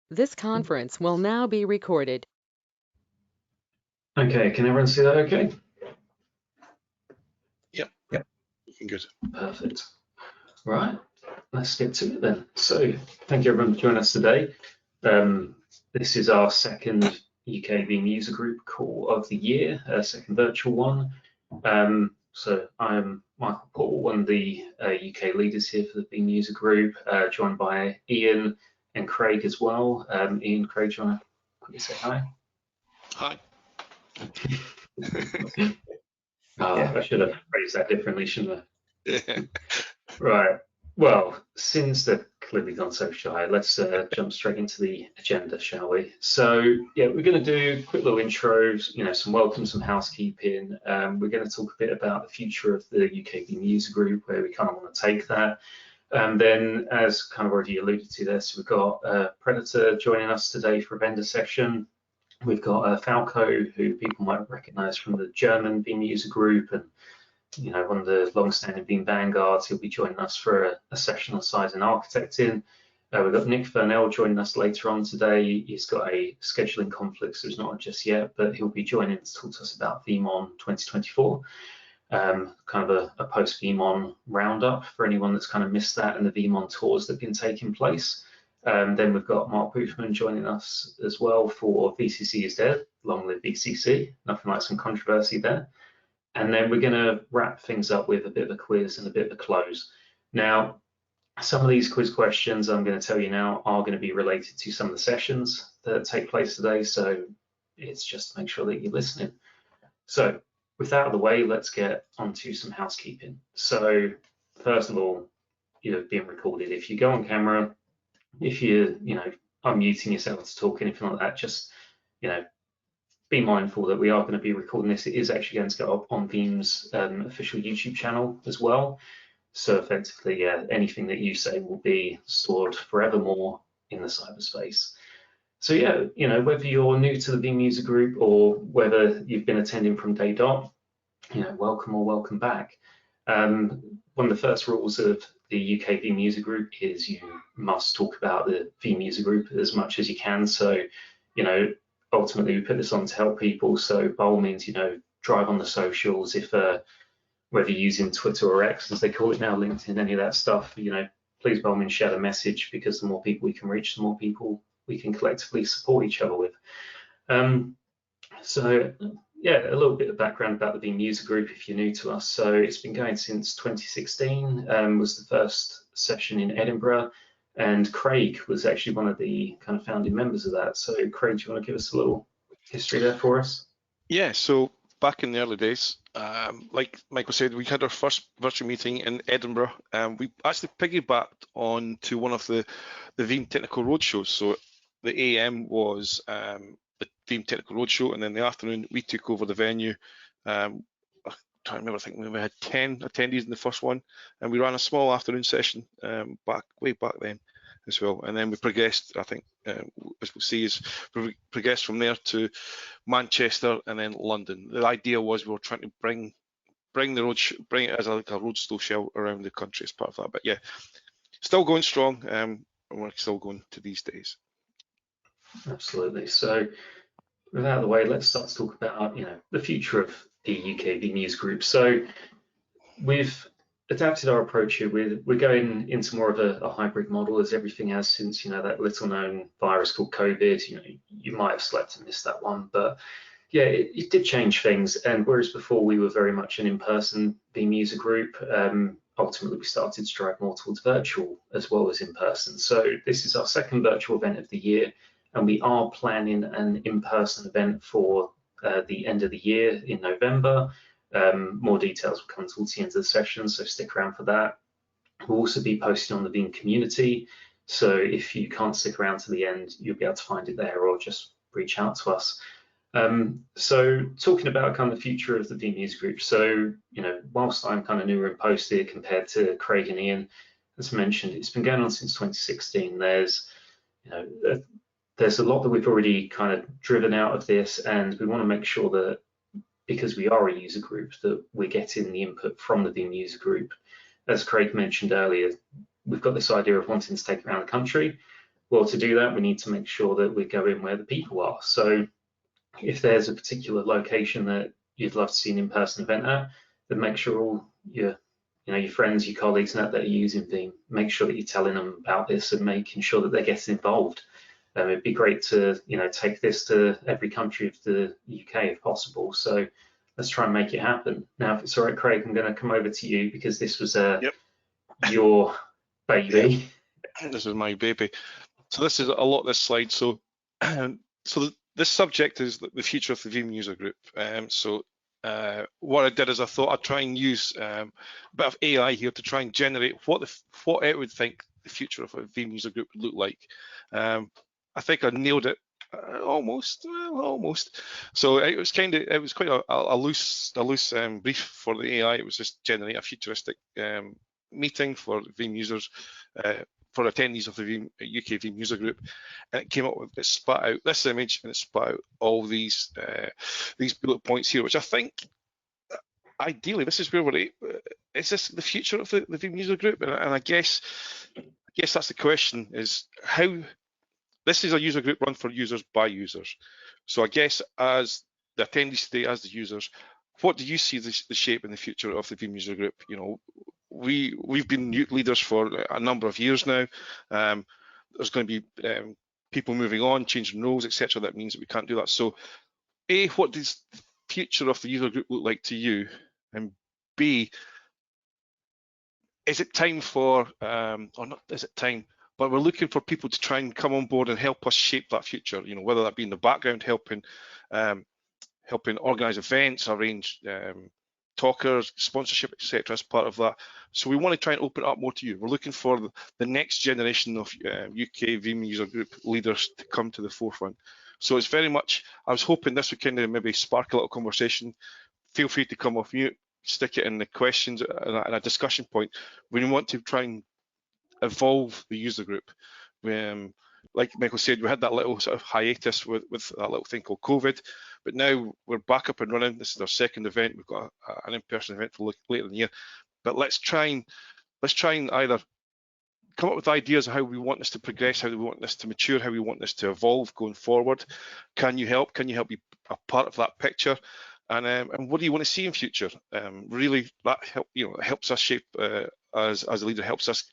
This conference will now be recorded. Okay, can everyone see that okay? Yep. Yep. Looking good. Perfect. Right, let's get to it then. So, thank you everyone for joining us today. This is our second UK Veeam user group call of the year, second virtual one. So I'm Michael Paul, one of the UK leaders here for the Veeam user group, joined by Ian and Craig as well. Ian, Craig, do you want to quickly say hi? Hi. I should have phrased that differently, shouldn't I? Yeah. Right. Well, since they've clearly gone so shy, let's jump straight into the agenda, shall we? So, yeah, we're going to do quick little intros, some welcome, some housekeeping. We're going to talk a bit about the future of the UK Veeam user group, where we kind of want to take that. And then, as kind of already alluded to this, we've got Predator joining us today for a vendor session. We've got Falco, who people might recognize from the German Veeam user group, and one of the long-standing Veeam vanguards. He'll be joining us for a session on size and architecting. We've got Nick Furnell joining us later on today. He's got a scheduling conflict, so he's not on just yet, but he'll be joining to talk to us about VeeamON 2024. Kind of a post VeeamON roundup for anyone that's kind of missed that and the VeeamON tours that have been taking place. Then we've got Mark Boothman joining us as well for VCC is Dead, long live VCC, nothing like some controversy there. And then we're going to wrap things up with a bit of a quiz and a bit of a close. Now, some of these quiz questions I'm going to tell you now are going to be related to some of the sessions that take place today, so it's just to make sure that you're listening. So with that out of the way, let's get onto some housekeeping. So first of all, you're being recorded. If you go on camera, if you're unmuting yourself to talk, anything like that, just be mindful that we are going to be recording this. It is actually going to go up on Veeam's official YouTube channel as well. So effectively, anything that you say will be stored forevermore in the cyberspace. So yeah, whether you're new to the Veeam user group or whether you've been attending from day dot, welcome or welcome back. One of the first rules of the UK Veeam user group is you must talk about the Veeam user group as much as you can. So, ultimately we put this on to help people. So by all means, drive on the socials. If whether you're using Twitter or X, as they call it now, LinkedIn, any of that stuff, please by all means share the message, because the more people we can reach, the more people we can collectively support each other with. So yeah, a little bit of background about the Veeam user group if you're new to us. So it's been going since 2016, was the first session in Edinburgh, and Craig was actually one of the kind of founding members of that. So Craig, do you want to give us a little history there for us? Yeah, so back in the early days, like Michael said, we had our first virtual meeting in Edinburgh. We actually piggybacked on to one of the Veeam Technical Roadshows. So the AM was the Veeam Technical Roadshow, and then the afternoon we took over the venue. I can't remember, I think we had 10 attendees in the first one, and we ran a small afternoon session way back then as well. And then we progressed, I think, as we'll see, is progressed from there to Manchester and then London. The idea was we were trying to bring it as like a roadshow show around the country as part of that. But yeah, still going strong, and we're still going to these days. Absolutely. So with that out of the way, let's start to talk about the future of the UK Veeam user group. So we've adapted our approach here. We're going into more of a hybrid model, as everything has since that little known virus called COVID. You might have slept and missed that one, but yeah, it did change things. And whereas before we were very much an in-person Veeam user group, ultimately we started to drive more towards virtual as well as in-person. So this is our second virtual event of the year, and we are planning an in-person event for the end of the year in November. More details will come towards the end of the session, so stick around for that. We'll also be posting on the Veeam community, so if you can't stick around to the end, you'll be able to find it there, or just reach out to us. So talking about kind of the future of the Veeam user group. So, whilst I'm kind of newer in post here compared to Craig and Ian, as mentioned, it's been going on since 2016. There's a lot that we've already kind of driven out of this, and we want to make sure that, because we are a user group, that we're getting the input from the Veeam user group. As Craig mentioned earlier, we've got this idea of wanting to take around the country. Well, to do that, we need to make sure that we go in where the people are. So if there's a particular location that you'd love to see an in-person event at, then make sure all your friends, your colleagues that are using Veeam, make sure that you're telling them about this and making sure that they're getting involved. It'd be great to take this to every country of the UK if possible. So let's try and make it happen. Now, if it's all right, Craig, I'm going to come over to you because this was Yep. your baby. Yep. This is my baby. So this is a lot of this slide. So this subject is the future of the Veeam user group. What I did is I thought I'd try and use a bit of AI here to try and generate what it would think the future of a Veeam user group would look like. I think I nailed it almost. So it was quite a loose brief for the AI. It was just generate a futuristic meeting for Veeam users, for attendees of the Veeam, UK Veeam user group, and it came up with, it spat out this image and it spat out all these bullet points here, which I think ideally this is where we're at. Is this the future of the Veeam user group? And I guess that's the question: is how this is a user group run for users by users. So I guess as the attendees today, as the users, what do you see the shape in the future of the Veeam user group? We've been leaders for a number of years now. There's going to be people moving on, changing roles, etc. That means that we can't do that. So, A, what does the future of the user group look like to you? And B, is it time for, or not is it time, but we're looking for people to try and come on board and help us shape that future, whether that be in the background, helping organise events, arrange talkers, sponsorship, etc. as part of that. So we want to try and open it up more to you. We're looking for the next generation of UK Veeam user group leaders to come to the forefront. So it's very much, I was hoping this would kind of maybe spark a little conversation. Feel free to come off mute, stick it in the questions and a discussion point. We want to try and evolve the user group. Like Michael said, we had that little sort of hiatus with that little thing called COVID, but now we're back up and running. This is our second event. We've got an in-person event for later in the year. But let's try and either come up with ideas of how we want this to progress, how we want this to mature, how we want this to evolve going forward. Can you help? Can you help be a part of that picture? And what do you want to see in future? Really, that helps us shape as a leader, helps us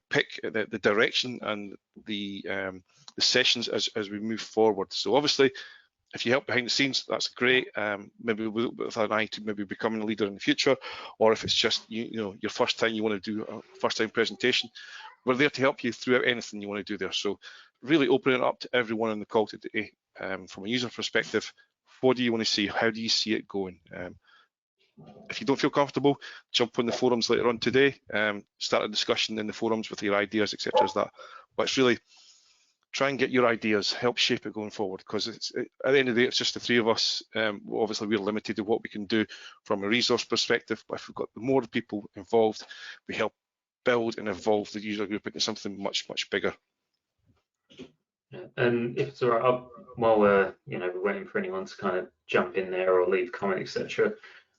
pick the direction and the sessions as we move forward. So obviously, if you help behind the scenes, that's great. Maybe with an eye to maybe becoming a leader in the future, or if it's just your first time, you want to do a first time presentation, we're there to help you throughout anything you want to do there. So really opening it up to everyone on the call today. From a user perspective, what do you want to see? How do you see it going? If you don't feel comfortable, jump on the forums later on today, start a discussion in the forums with your ideas, etc. as that. But it's really try and get your ideas, help shape it going forward, because at the end of the day, it's just the three of us. Obviously, we're limited to what we can do from a resource perspective, but if we've got more people involved, we help build and evolve the user group into something much, much bigger. And if it's all right, while we're waiting for anyone to kind of jump in there or leave a comment, etc.,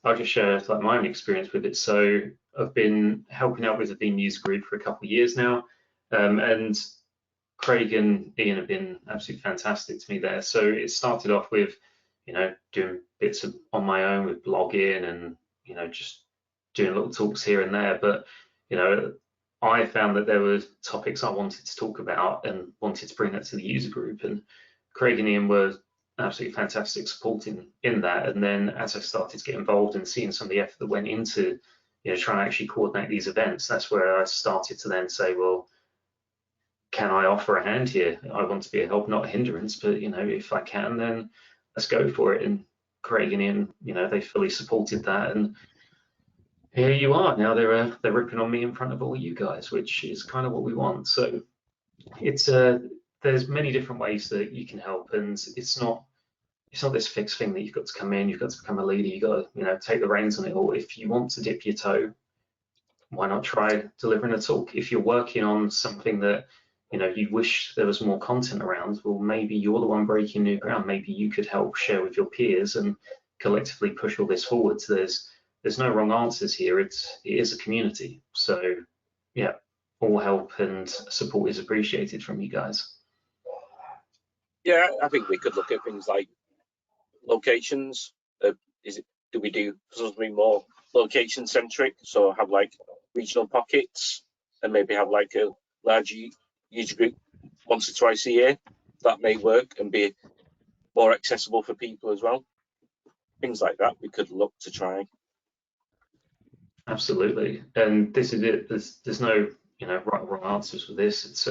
I'll just share my own experience with it. So I've been helping out with the Veeam user group for a couple of years now, and Craig and Ian have been absolutely fantastic to me there. So it started off with, doing bits on my own with blogging and, just doing little talks here and there. But, I found that there were topics I wanted to talk about and wanted to bring that to the user group. And Craig and Ian were absolutely fantastic supporting in that. And then as I started to get involved and seeing some of the effort that went into, trying to actually coordinate these events, that's where I started to then say, well, can I offer a hand here? I want to be a help, not a hindrance, but if I can, then let's go for it. And Craig and Ian, they fully supported that, and here you are now. They're ripping on me in front of all you guys, which is kind of what we want. So it's there's many different ways that you can help, and it's not this fixed thing that you've got to come in, you've got to become a leader, you've got to take the reins on it all. If you want to dip your toe, why not try delivering a talk? If you're working on something that you wish there was more content around, well, maybe you're the one breaking new ground. Maybe you could help share with your peers and collectively push all this forward. So there's no wrong answers here. It is a community. So yeah, all help and support is appreciated from you guys. Yeah, I think we could look at things like locations. Do we do something more location centric? So have like regional pockets and maybe have like a large user group once or twice a year. That may work and be more accessible for people as well. Things like that we could look to try. Absolutely, and this is it. There's no right or wrong answers for this. It's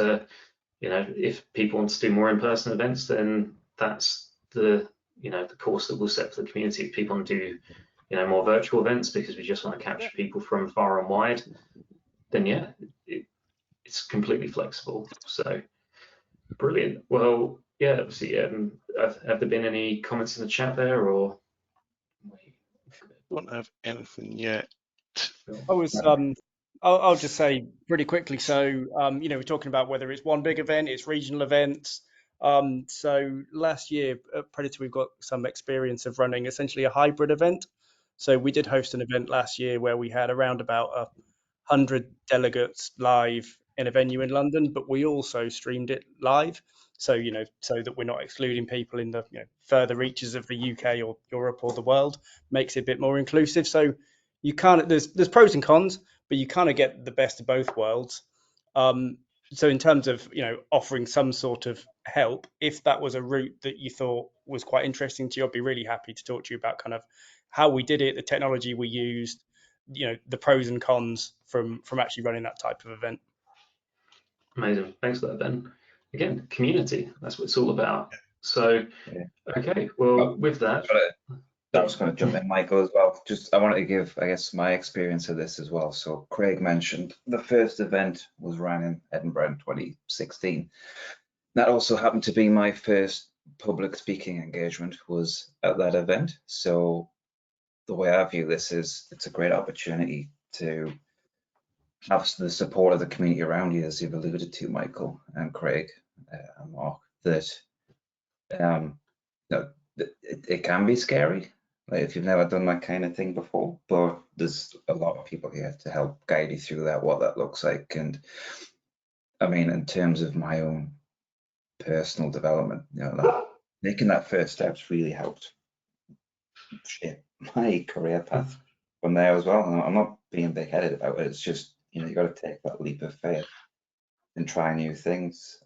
if people want to do more in-person events, then that's the the course that we'll set for the community. If people want to do more virtual events because we just want to capture people from far and wide, then yeah, it's completely flexible. So brilliant. Well, yeah, obviously, have there been any comments in the chat there, or? Don't have anything yet. I'll just say pretty quickly. So, we're talking about whether it's one big event, it's regional events. So last year at Predator, we've got some experience of running essentially a hybrid event. So we did host an event last year where we had around about 100 delegates live in a venue in London, but we also streamed it live. So, so that we're not excluding people in the further reaches of the UK or Europe or the world, makes it a bit more inclusive. So you can't, there's pros and cons, but you kind of get the best of both worlds. So in terms of offering some sort of help, if that was a route that you thought was quite interesting to you, I'd be really happy to talk to you about kind of how we did it, the technology we used, the pros and cons from actually running that type of event. Amazing, thanks for that, Ben. Again, community, that's what it's all about. So okay, well, with that, I was going to jump in, Michael, as well. I wanted to give, I guess, my experience of this as well. So Craig mentioned the first event was ran in Edinburgh in 2016. That also happened to be my first public speaking engagement was at that event. So the way I view this is it's a great opportunity to have the support of the community around you, as you've alluded to, Michael and Craig and Mark, that it can be scary. Like if you've never done that kind of thing before, but there's a lot of people here to help guide you through that, what that looks like. And I mean, in terms of my own personal development, making that first steps really helped shape my career path from there as well. And I'm not being big-headed about it. It's just, you got to take that leap of faith and try new things.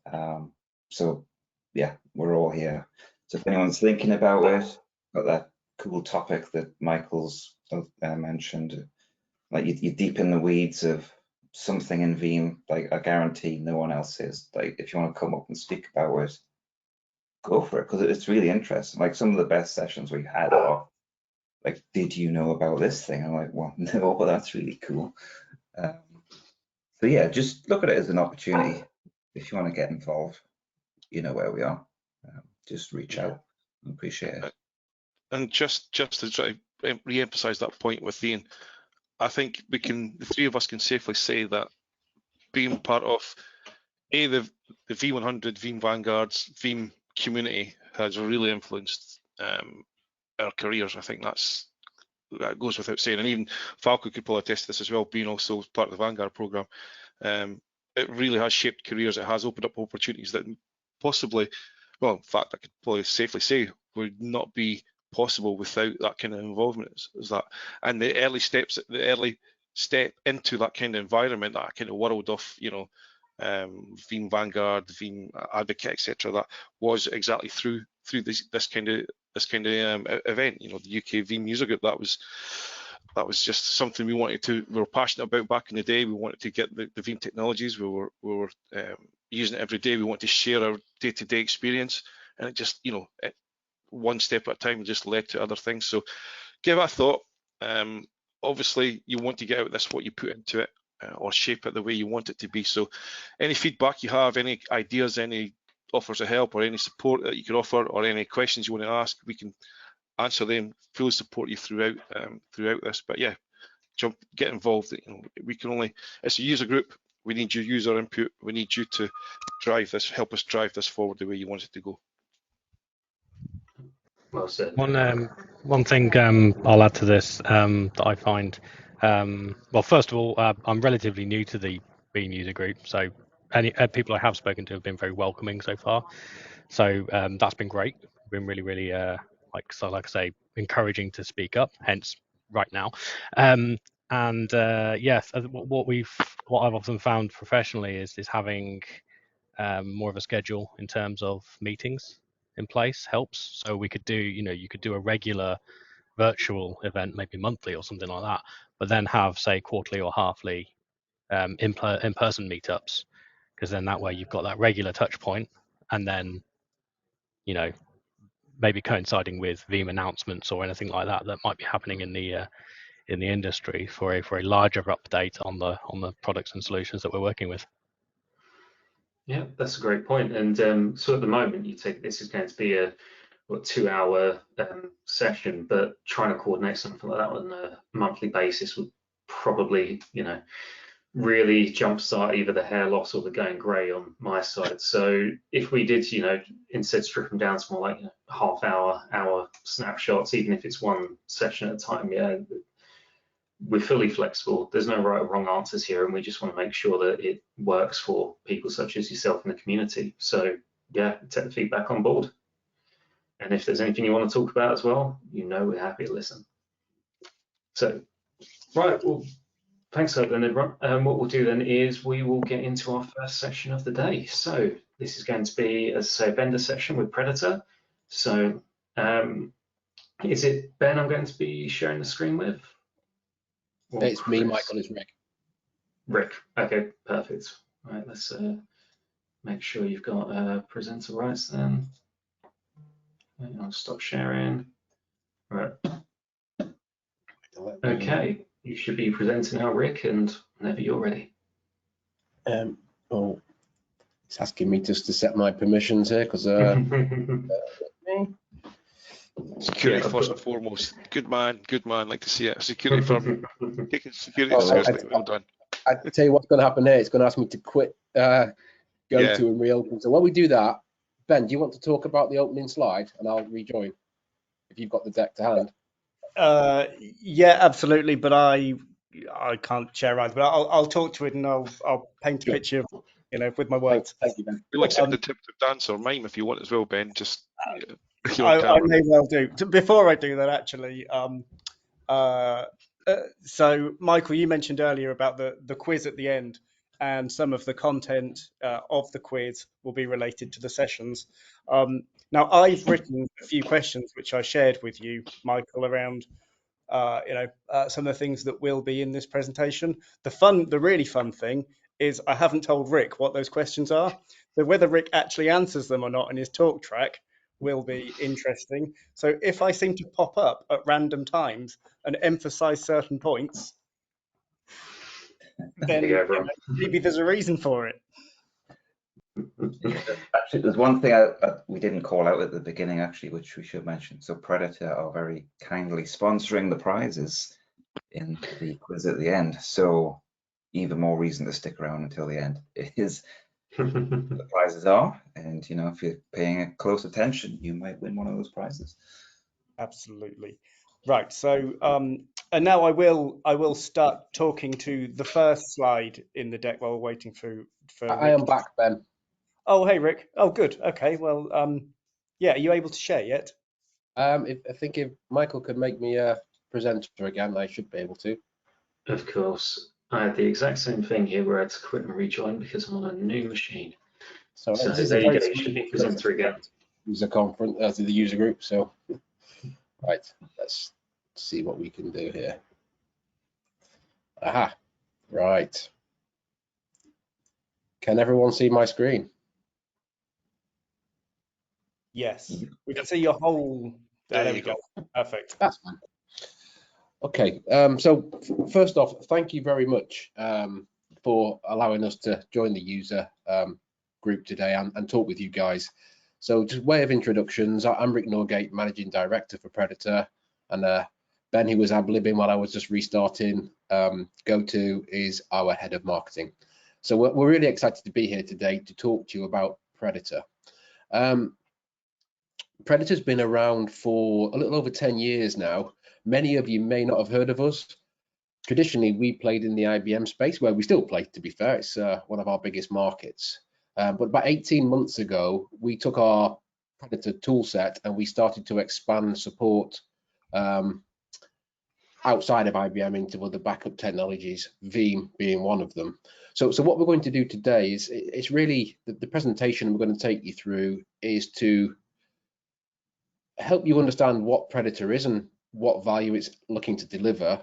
So yeah, we're all here. So if anyone's thinking about it, got that cool topic that Michael's mentioned, like you're deep in the weeds of something in Veeam, like I guarantee no one else is. Like if you want to come up and speak about it, go for it, because it's really interesting. Like some of the best sessions we had are like, did you know about this thing? I'm like, well, no, but that's really cool. So yeah, just look at it as an opportunity. If you want to get involved, you know where we are. Just reach out. I appreciate it. And just to try to re-emphasize that point with Ian, I think the three of us can safely say that being part of the V100, Veeam Vanguards, Veeam community has really influenced our careers. I think that goes without saying. And even Falco could probably attest to this as well, being also part of the Vanguard program. It really has shaped careers. It has opened up opportunities that possibly, well, in fact, I could probably safely say would not be possible without that kind of involvement. Is that, and the early step into that kind of environment, that kind of world of Veeam Vanguard, Veeam Advocate, etc. That was exactly through this kind of event. The UK Veeam user group. That was just something we were passionate about back in the day. We wanted to get the Veeam technologies. We were using it every day. We want to share our day-to-day experience, and it just one step at a time just led to other things. So give it a thought. Obviously, you want to get out this what you put into it, or shape it the way you want it to be. So any feedback you have, any ideas, any offers of help, or any support that you can offer, or any questions you want to ask, we can answer them, fully support you throughout this. But yeah, get involved. It's a user group. We need your user input. We need you to help us drive this forward the way you want it to go. Well said. One thing I'll add to this that I find, well, first of all, I'm relatively new to the Veeam user group. So any people I have spoken to have been very welcoming so far. So that's been great. Been really, really like I say, encouraging to speak up. Hence, right now. And yes, what I've often found professionally is having more of a schedule in terms of meetings in place helps. So we could do, you could do a regular virtual event, maybe monthly or something like that, but then have, say, quarterly or halfly in-person meetups, because then that way you've got that regular touch point, and then, maybe coinciding with Veeam announcements or anything like that that might be happening in the industry for a larger update on the products and solutions that we're working with. Yeah, that's a great point. And so at the moment, you take this is going to be a 2-hour session, but trying to coordinate something like that on a monthly basis would probably, really jumpstart either the hair loss or the going grey on my side. So if we did, instead strip them down to more like half-hour snapshots, even if it's one session at a time, yeah, we're fully flexible. There's no right or wrong answers here, and we just want to make sure that it works for people such as yourself in the community. So yeah, take the feedback on board. And if there's anything you want to talk about as well, we're happy to listen. So, right, well, thanks for that then, everyone. What we'll do then is we will get into our first session of the day. So this is going to be, as I say, a vendor session with Predator. So is it Ben I'm going to be sharing the screen with? Or it's Chris? me, Michael, it's Rick. Rick, okay, perfect. Right, let's make sure you've got presenter rights then. I'll stop sharing. Right. Okay, you should be presenting now, Rick, and whenever you're ready. Oh, it's asking me just to set my permissions here because Security first and foremost. Good man. Like to see it. Security firm taking security seriously. Well done. I tell you what's going to happen here. It's going to ask me to quit go to and reopen. So while we do that, Ben, do you want to talk about the opening slide and I'll rejoin if you've got the deck to hand? Yeah, absolutely. But I can't share either. But I'll talk to it and I'll paint a picture, with my words. Thank you, Ben. We'll accept the tip of dance or mime if you want as well, Ben. Just I may well do. Before I do that, actually, so Michael, you mentioned earlier about the quiz at the end, and some of the content of the quiz will be related to the sessions. Now, I've written a few questions which I shared with you, Michael, around some of the things that will be in this presentation. The really fun thing is I haven't told Rick what those questions are. So whether Rick actually answers them or not in his talk track will be interesting. So if I seem to pop up at random times and emphasize certain points, then maybe there's a reason for it. Actually, there's one thing we didn't call out at the beginning, actually, which we should mention. So Predator are very kindly sponsoring the prizes in the quiz at the end. So even more reason to stick around until the end. It is the prizes are, and if you're paying close attention, you might win one of those prizes. Absolutely. Right. So and now I will start talking to the first slide in the deck while we're waiting for I am back, Ben. Oh, hey, Rick. Oh, good. Okay. Well, yeah. Are you able to share yet? I think if Michael could make me a presenter again, I should be able to. Of course. I had the exact same thing here where I had to quit and rejoin because I'm on a new machine. So there you go. You should be presenter again. User conference, the user group. So, right. Let's see what we can do here. Aha. Right. Can everyone see my screen? Yes. We can see your whole. There we go. Perfect. That's fine. Okay. So first off, thank you very much for allowing us to join the user group today and talk with you guys. So just way of introductions, I'm Rick Norgate, Managing Director for Predator, and Ben, who was ad-libbing while I was just restarting GoTo, is our Head of Marketing. So we're really excited to be here today to talk to you about Predator. Predator's been around for a little over 10 years now. Many of you may not have heard of us. traditionally we played in the IBM space, where we still play, to be fair. It's one of our biggest markets. But about 18 months ago, we took our Predator tool set and we started to expand support outside of IBM into other backup technologies, Veeam being one of them. So what we're going to do today is, it's really the presentation we're going to take you through is to help you understand what Predator is and what value it's looking to deliver.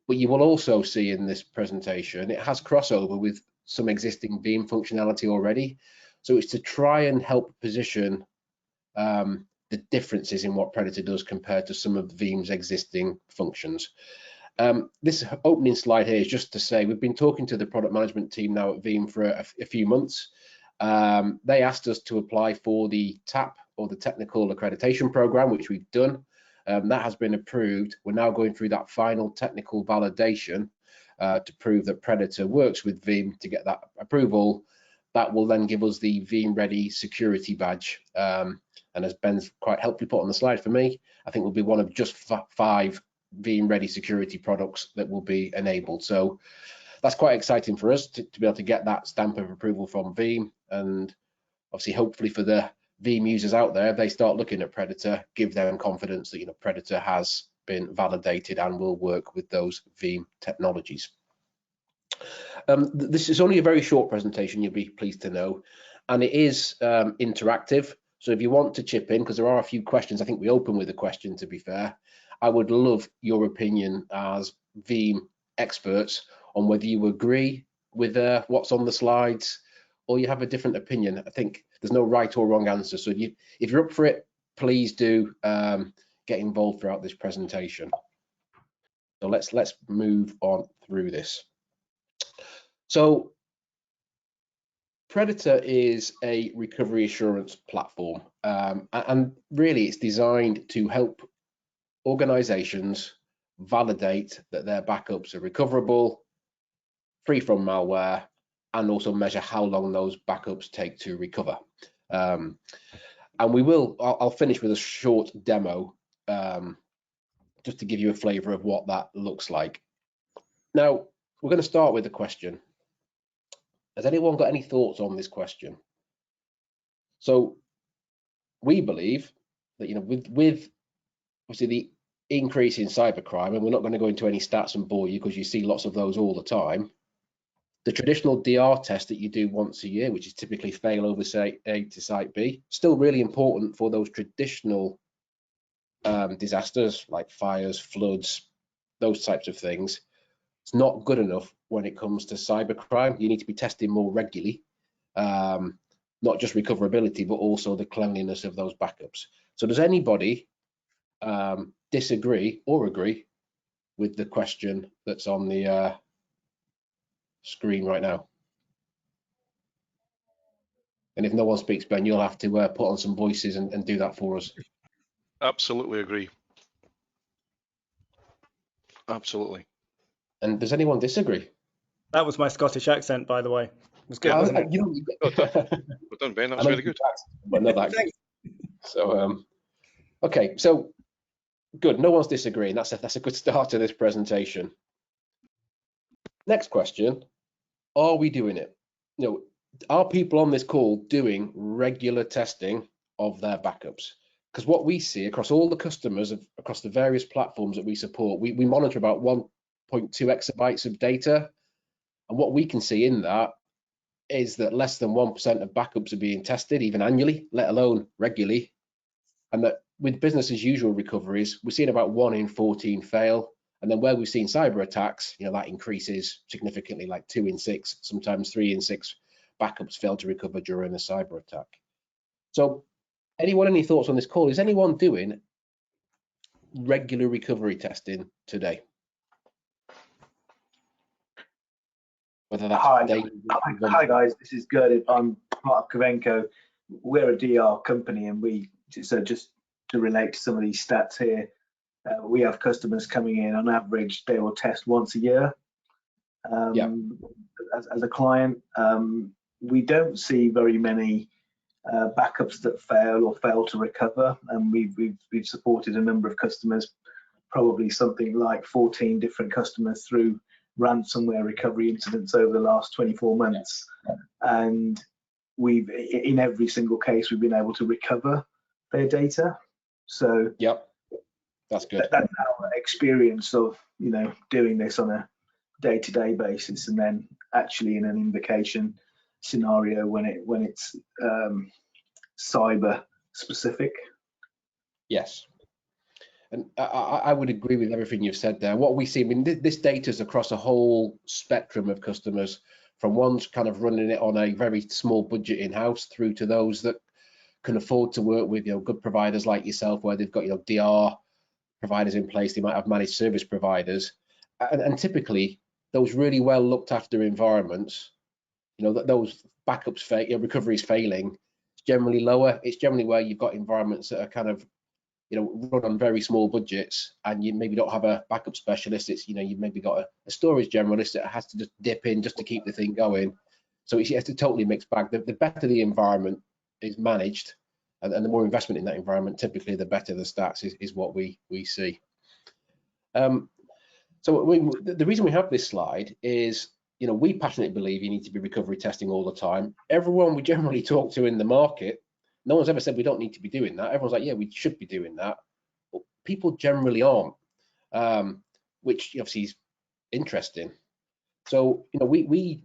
But you will also see in this presentation, it has crossover with some existing Veeam functionality already. So it's to try and help position the differences in what Predator does compared to some of Veeam's existing functions. This opening slide here is just to say we've been talking to the product management team now at Veeam for a few months. They asked us to apply for the TAP, or the Technical Accreditation Program, which we've done. That has been approved. We're now going through that final technical validation to prove that Predator works with Veeam to get that approval. That will then give us the Veeam Ready security badge. And as Ben's quite helpfully put on the slide for me, I think we'll be one of just 5 Veeam Ready security products that will be enabled. So that's quite exciting for us to be able to get that stamp of approval from Veeam. And obviously, hopefully for the Veeam users out there, if they start looking at Predator, give them confidence that, you know, Predator has been validated and will work with those Veeam technologies. This is only a very short presentation, you'll be pleased to know, and it is interactive. So if you want to chip in, because there are a few questions, I think we open with a question, to be fair. I would love your opinion as Veeam experts on whether you agree with what's on the slides or you have a different opinion. I think there's no right or wrong answer. So if you're up for it, please do get involved throughout this presentation. So let's move on through this. So Predator is a recovery assurance platform, and really it's designed to help organizations validate that their backups are recoverable, free from malware, and also measure how long those backups take to recover. And I'll finish with a short demo just to give you a flavor of what that looks like. Now, we're going to start with a question. Has anyone got any thoughts on this question? So we believe that, you know, with obviously the increase in cybercrime, and we're not going to go into any stats and bore you because you see lots of those all the time, the traditional DR test that you do once a year, which is typically failover site A to site B, still really important for those traditional disasters like fires, floods, those types of things. It's not good enough when it comes to cybercrime. You need to be testing more regularly, not just recoverability, but also the cleanliness of those backups. So does anybody disagree or agree with the question that's on the screen right now? And if no one speaks, Ben, you'll have to put on some voices and do that for us. Absolutely agree. Absolutely. And does anyone disagree? That was my Scottish accent, by the way. It was good, wasn't it? Well done, Ben. That was really good. But not that good. So, okay, so good. No one's disagreeing. That's a good start to this presentation. Next question: are we doing it? You know, are people on this call doing regular testing of their backups? Because what we see across all the customers, across the various platforms that we support, we monitor about 1.2 exabytes of data. And what we can see in that is that less than 1% of backups are being tested, even annually, let alone regularly. And that with business as usual recoveries, we're seeing about 1 in 14 fail. And then where we've seen cyber attacks, you know, that increases significantly, like 2 in 6, sometimes 3 in 6 backups fail to recover during a cyber attack. So anyone, any thoughts on this call? Is anyone doing regular recovery testing today? Whether that's Hi guys, this is Gerdit. I'm part of Kavenko. We're a DR company, and so just to relate to some of these stats here, we have customers coming in. On average, they will test once a year. As a client, we don't see very many backups that fail or fail to recover, and we've supported a number of customers, probably something like 14 different customers through ransomware recovery incidents over the last 24 months, and in every single case we've been able to recover their data. So yep, that's good. That's our experience of doing this on a day-to-day basis, and then actually in an invocation scenario when it's cyber specific. Yes. And I would agree with everything you've said there. What we see, I mean, this data is across a whole spectrum of customers, from ones kind of running it on a very small budget in-house through to those that can afford to work with good providers like yourself, where they've got DR providers in place. They might have managed service providers, and typically those really well looked after environments, that those backups recoveries failing, it's generally lower. It's generally where you've got environments that are kind of run on very small budgets, and you maybe don't have a backup specialist. It's you've maybe got a storage generalist that has to just dip in just to keep the thing going. So it's a totally mixed bag. The better the environment is managed, and the more investment in that environment, typically the better the stats is what we see. So the reason we have this slide is we passionately believe you need to be recovery testing all the time. Everyone we generally talk to in the market, no one's ever said we don't need to be doing that. Everyone's like, yeah, we should be doing that. But people generally aren't, which obviously is interesting. So we've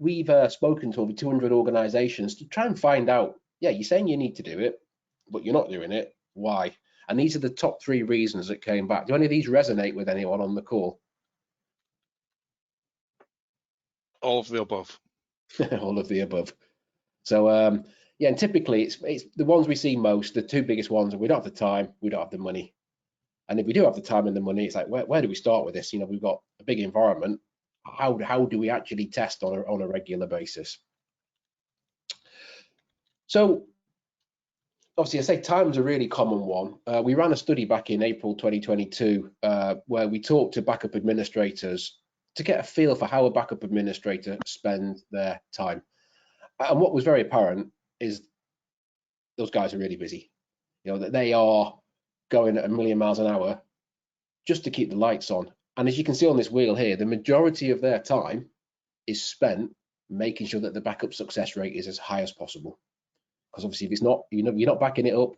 spoken to over 200 organizations to try and find out, yeah, you're saying you need to do it, but you're not doing it. Why? And these are the top 3 reasons that came back. Do any of these resonate with anyone on the call? All of the above. All of the above. So yeah, and typically it's the ones we see most, the 2 biggest ones, and we don't have the time, we don't have the money. And if we do have the time and the money, it's like, where do we start with this? We've got a big environment. How do we actually test on a regular basis? So obviously, I say time's a really common one. We ran a study back in April 2022 where we talked to backup administrators to get a feel for how a backup administrator spends their time. And what was very apparent is those guys are really busy. That they are going at a million miles an hour just to keep the lights on. And as you can see on this wheel here, the majority of their time is spent making sure that the backup success rate is as high as possible. Because obviously, if it's not, you're not backing it up,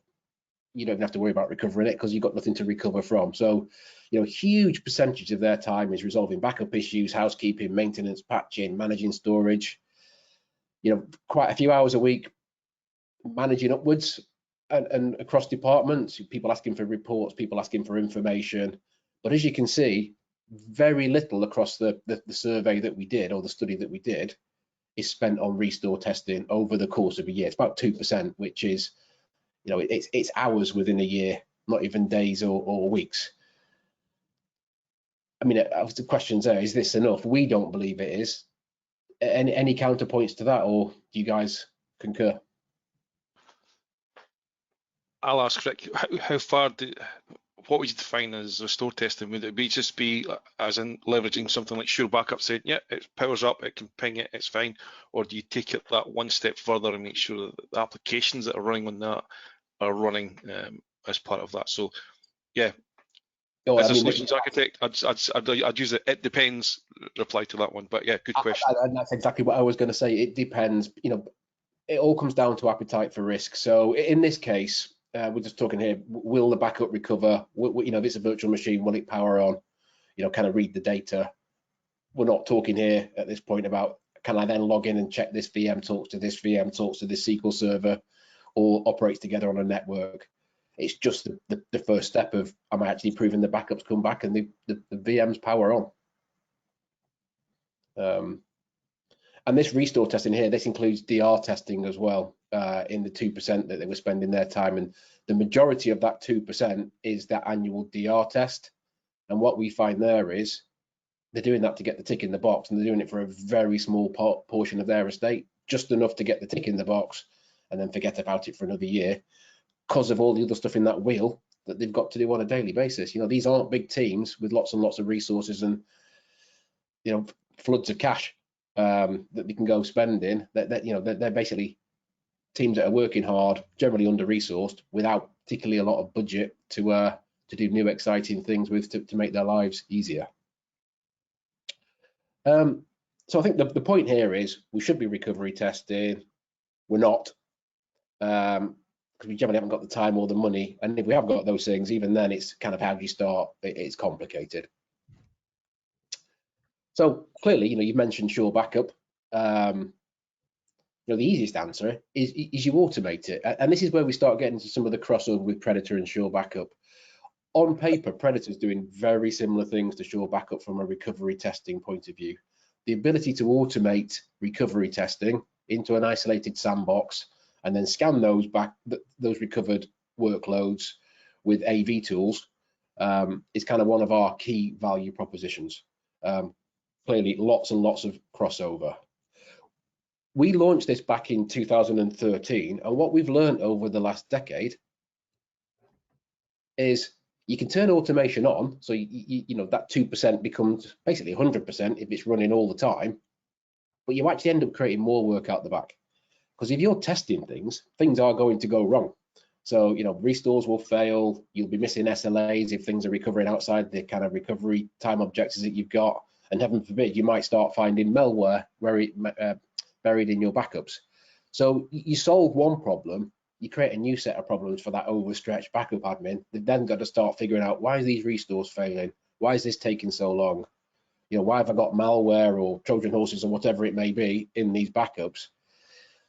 you don't even have to worry about recovering it because you've got nothing to recover from. So, huge percentage of their time is resolving backup issues, housekeeping, maintenance, patching, managing storage. Quite a few hours a week managing upwards and across departments, people asking for reports, people asking for information. But as you can see, very little across the survey that we did, or the study that we did, is spent on restore testing over the course of a year. It's about 2%, which is, it's hours within a year, not even days or weeks. I mean, the question's there, is this enough? We don't believe it is. Any counterpoints to that, or do you guys concur? I'll ask Rick, how far what would you define as restore testing? Would it just be as in leveraging something like Sure Backup, saying, yeah, it powers up, it can ping it, it's fine? Or do you take it that one step further and make sure that the applications that are running on that are running as part of that? So, yeah, as a solutions architect, I'd use it depends reply to that one. But yeah, good question. And that's exactly what I was going to say. It depends. It all comes down to appetite for risk. So in this case, we're just talking here, will the backup recover? If it's a virtual machine, will it power on? Can I read the data? We're not talking here at this point about, can I then log in and check this VM talks to this VM talks to this SQL server, or operates together on a network. It's just the first step of, am I actually proving the backups come back and the VMs power on? And this restore testing here, this includes DR testing as well, in the 2% that they were spending their time. And the majority of that 2% is that annual DR test. And what we find there is they're doing that to get the tick in the box, and they're doing it for a very small portion of their estate, just enough to get the tick in the box and then forget about it for another year because of all the other stuff in that wheel that they've got to do on a daily basis. These aren't big teams with lots and lots of resources and, floods of cash that they can go spending. They're basically teams that are working hard, generally under-resourced, without particularly a lot of budget to do new exciting things with to make their lives easier. So I think the point here is we should be recovery testing. We're not, because we generally haven't got the time or the money. And if we have got those things, even then it's kind of how do you start? It's complicated. So clearly, you've mentioned Sure Backup. The easiest answer is you automate it. And this is where we start getting into some of the crossover with Predator and Sure Backup. On paper, Predator's doing very similar things to Sure Backup from a recovery testing point of view. The ability to automate recovery testing into an isolated sandbox and then scan those recovered workloads with AV tools is kind of one of our key value propositions. Clearly, lots and lots of crossover. We launched this back in 2013, and what we've learned over the last decade is you can turn automation on, so that 2% becomes basically 100% if it's running all the time, but you actually end up creating more work out the back. Because if you're testing things are going to go wrong. So, restores will fail, you'll be missing SLAs if things are recovering outside the kind of recovery time objectives that you've got, and heaven forbid, you might start finding malware buried in your backups. So you solve one problem, you create a new set of problems for that overstretched backup admin. They've then got to start figuring out, why are these restores failing? Why is this taking so long? Why have I got malware or Trojan horses or whatever it may be in these backups?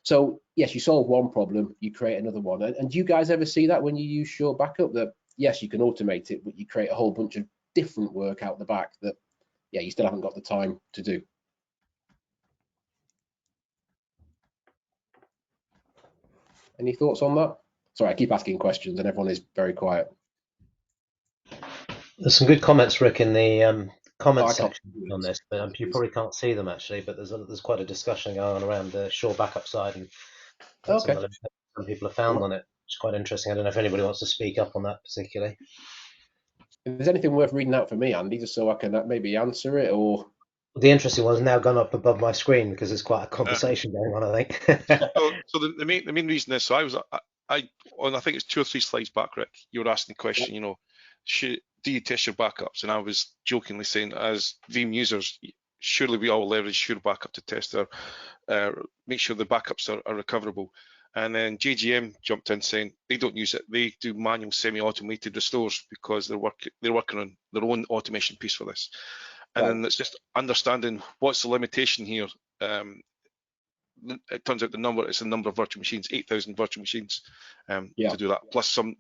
So yes, you solve one problem, you create another one. And do you guys ever see that when you use Sure Backup, that yes, you can automate it, but you create a whole bunch of different work out the back that, yeah, you still haven't got the time to do? Any thoughts on that? Sorry, I keep asking questions and everyone is very quiet. There's some good comments, Rick, in the comment I section on this, but you probably can't see them actually. But there's quite a discussion going on around the Sure Backup side and Okay. some people have found on it. It's quite interesting. I don't know if anybody wants to speak up on that particularly. If there's anything worth reading out for me, Andy, just so I can maybe answer it, or The interesting one's now gone up above my screen because there's quite a conversation going on, I think. So the main reason is, so I think it's 2 or 3 slides back, Rick, you were asking the question, do you test your backups? And I was jokingly saying, as Veeam users, surely we all leverage Sure Backup to test make sure the backups are recoverable. And then JGM jumped in saying they don't use it. They do manual semi-automated restores because they're working on their own automation piece for this. And then it's just understanding what's the limitation here. It turns out it's the number of virtual machines, 8,000 virtual machines to do that, plus some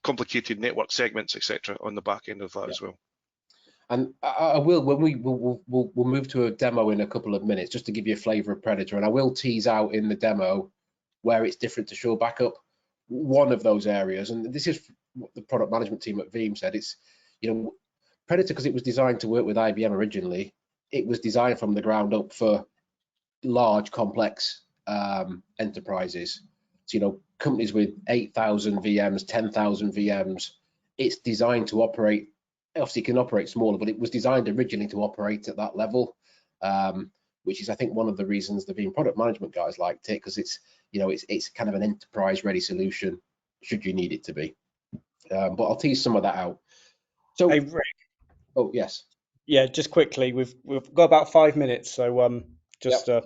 complicated network segments, etc., on the back end of that as well. And I will, when we'll move to a demo in a couple of minutes, just to give you a flavour of Predator, and I will tease out in the demo where it's different to Sure Backup, one of those areas, and this is what the product management team at Veeam said. It's, Predator, because it was designed to work with IBM originally, it was designed from the ground up for large, complex enterprises. So, companies with 8,000 VMs, 10,000 VMs, it's designed to operate. Obviously, it can operate smaller, but it was designed originally to operate at that level, which is, I think, one of the reasons the Veeam product management guys liked it, because it's kind of an enterprise-ready solution should you need it to be. But I'll tease some of that out. So, hey, Rick. Oh yes. Yeah, just quickly, we've got about 5 minutes, so just a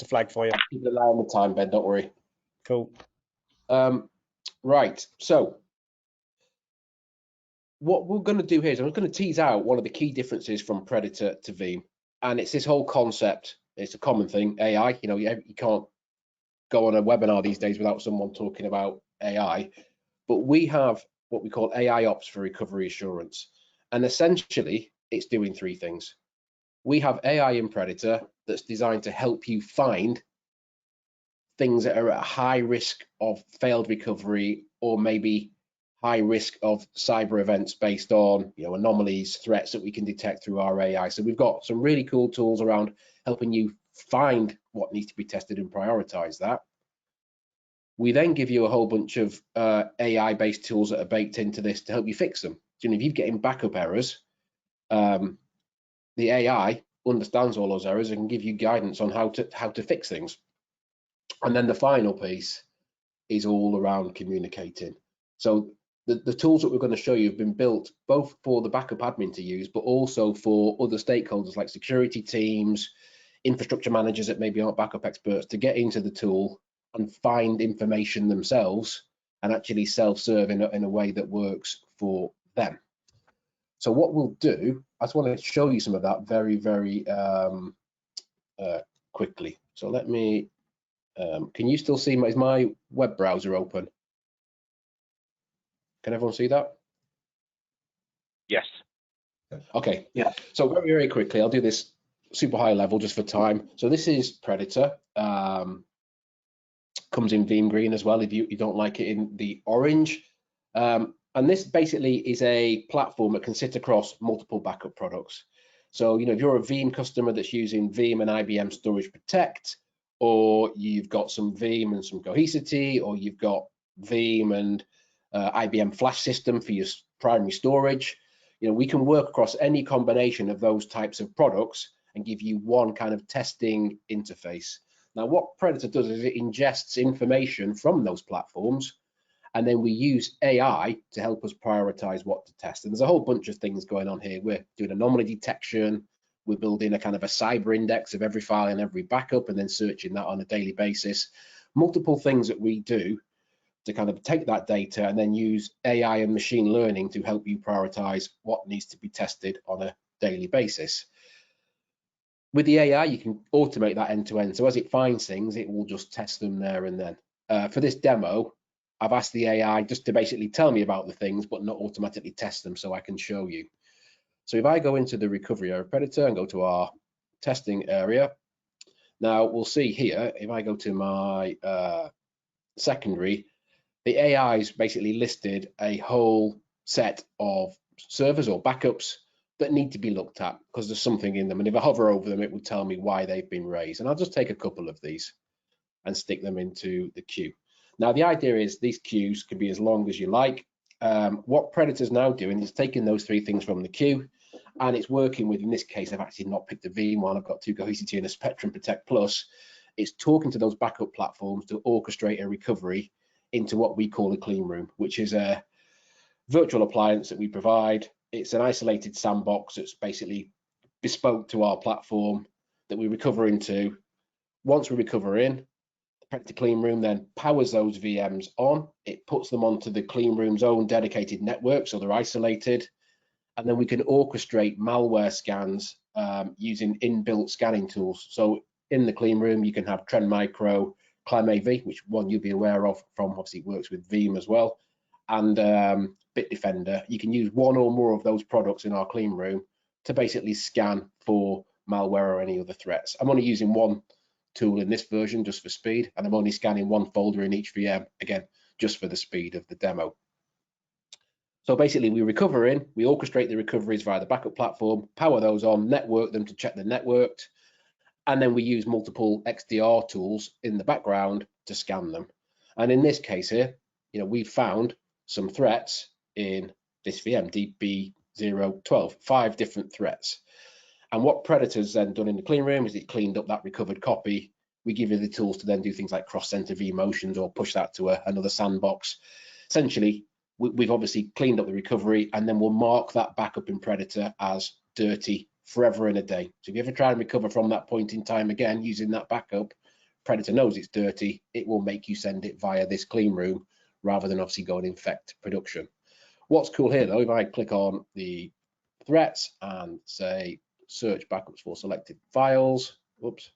flag for you. Keep an eye on the time, Ben. Don't worry. Cool. Right. So, what we're going to do here is I'm going to tease out one of the key differences from Predator to Veeam, and it's this whole concept. It's a common thing, AI. You can't go on a webinar these days without someone talking about AI, but we have what we call AI Ops for recovery assurance, and essentially it's doing 3 things. We have AI in Predator that's designed to help you find things that are at high risk of failed recovery, or maybe high risk of cyber events based on anomalies, threats that we can detect through our AI. So we've got some really cool tools around helping you find what needs to be tested and prioritize that. We then give you a whole bunch of AI-based tools that are baked into this to help you fix them. So if you're getting backup errors, the AI understands all those errors and can give you guidance on how to fix things. And then the final piece is all around communicating. So the tools that we're going to show you have been built both for the backup admin to use, but also for other stakeholders like security teams, infrastructure managers that maybe aren't backup experts, to get into the tool and find information themselves and actually self-serve in a way that works for them. So what we'll do, I just want to show you some of that very, very quickly. So let me, can you still see is my web browser open? Can everyone see that? Yes. Okay. Yeah. So very, very quickly, I'll do this super high level just for time. So this is Predator. Comes in Veeam green as well if you don't like it in the orange. And this basically is a platform that can sit across multiple backup products. So, if you're a Veeam customer that's using Veeam and IBM Storage Protect, or you've got some Veeam and some Cohesity, or you've got Veeam and IBM Flash system for your primary storage, we can work across any combination of those types of products and give you one kind of testing interface. Now, what Predator does is it ingests information from those platforms, and then we use AI to help us prioritize what to test. And there's a whole bunch of things going on here. We're doing anomaly detection. We're building a kind of a cyber index of every file and every backup, and then searching that on a daily basis. Multiple things that we do to kind of take that data and then use AI and machine learning to help you prioritize what needs to be tested on a daily basis. With the AI, you can automate that end to end. So as it finds things, it will just test them there and then. For this demo, I've asked the AI just to basically tell me about the things, but not automatically test them so I can show you. So if I go into the recovery area of Predator and go to our testing area, now we'll see here, if I go to my secondary, the AI's basically listed a whole set of servers or backups that need to be looked at because there's something in them. And if I hover over them, it will tell me why they've been raised. And I'll just take a couple of these and stick them into the queue. Now, the idea is these queues can be as long as you like. What Predator's now doing is taking those three things from the queue, and it's working with, in this case, I've actually not picked a Veeam one. I've got two Cohesity and a Spectrum Protect Plus. It's talking to those backup platforms to orchestrate a recovery into what we call a clean room, which is a virtual appliance that we provide. It's an isolated sandbox that's basically bespoke to our platform that we recover into. Once we recover in, the Predator Clean Room then powers those VMs on. It puts them onto the clean room's own dedicated network, so they're isolated. And then we can orchestrate malware scans using inbuilt scanning tools. So in the clean room, you can have Trend Micro, ClimAV, which one you'll be aware of from, obviously works with Veeam as well, and Bitdefender. You can use one or more of those products in our clean room to basically scan for malware or any other threats. I'm only using one tool in this version just for speed, and I'm only scanning one folder in each VM, again, just for the speed of the demo. So basically we recover in, we orchestrate the recoveries via the backup platform, power those on, network them to check they're networked, and then we use multiple XDR tools in the background to scan them. And in this case here, we've found some threats in this VM, DB012, 5 different threats. And what Predator's then done in the clean room is it cleaned up that recovered copy. We give you the tools to then do things like cross-center vMotions or push that to another sandbox. Essentially, we've obviously cleaned up the recovery, and then we'll mark that backup in Predator as dirty forever and a day. So if you ever try and recover from that point in time again using that backup, Predator knows it's dirty. It will make you send it via this clean room rather than obviously go and infect production. What's cool here though, if I click on the threats and say search backups for selected files, whoops,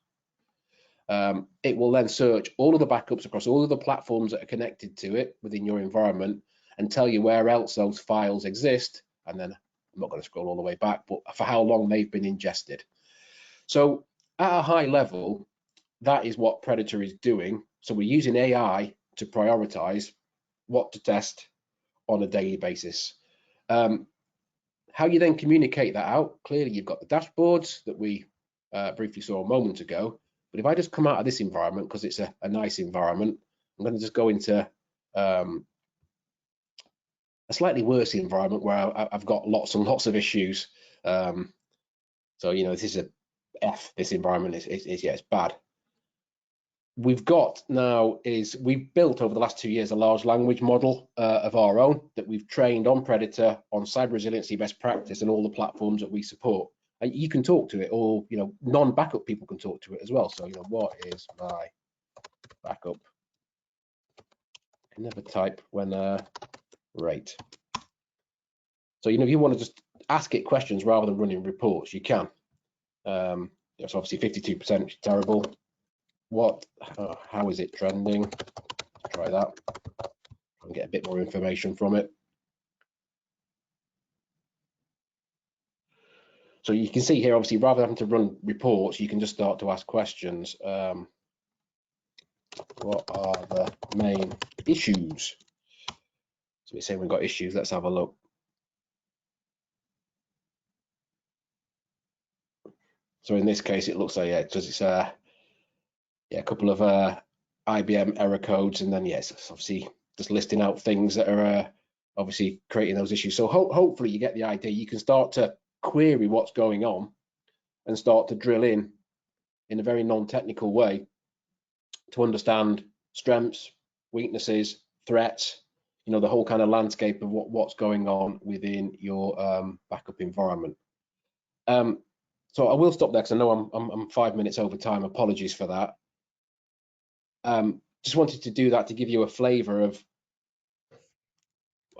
it will then search all of the backups across all of the platforms that are connected to it within your environment and tell you where else those files exist. And then I'm not going to scroll all the way back, but for how long they've been ingested. So at a high level, that is what Predator is doing. So we're using AI to prioritize what to test on a daily basis. How you then communicate that out, clearly you've got the dashboards that we briefly saw a moment ago. But if I just come out of this environment, because it's a nice environment, I'm going to just go into a slightly worse environment where I've got lots and lots of issues. So, this is a F, this environment is yeah, it's bad. we've got now is we've built over the last 2 years a large language model of our own that we've trained on Predator, on cyber resiliency best practice, and all the platforms that we support. And you can talk to it, or non-backup people can talk to it as well. So what is my backup? I never type when rate. So if you want to just ask it questions rather than running reports, you can. It's obviously 52%, which is terrible. How is it trending? Try that and get a bit more information from it. So you can see here, obviously, rather than having to run reports, you can just start to ask questions. What are the main issues? So we're saying we've got issues. Let's have a look. So in this case, it looks like it's a couple of IBM error codes, and then it's obviously just listing out things that are obviously creating those issues. So hopefully you get the idea. You can start to query what's going on and start to drill in a very non-technical way to understand strengths, weaknesses, threats, the whole kind of landscape of what's going on within your backup environment. So I will stop there because I know I'm 5 minutes over time. Apologies for that. Just wanted to do that to give you a flavor of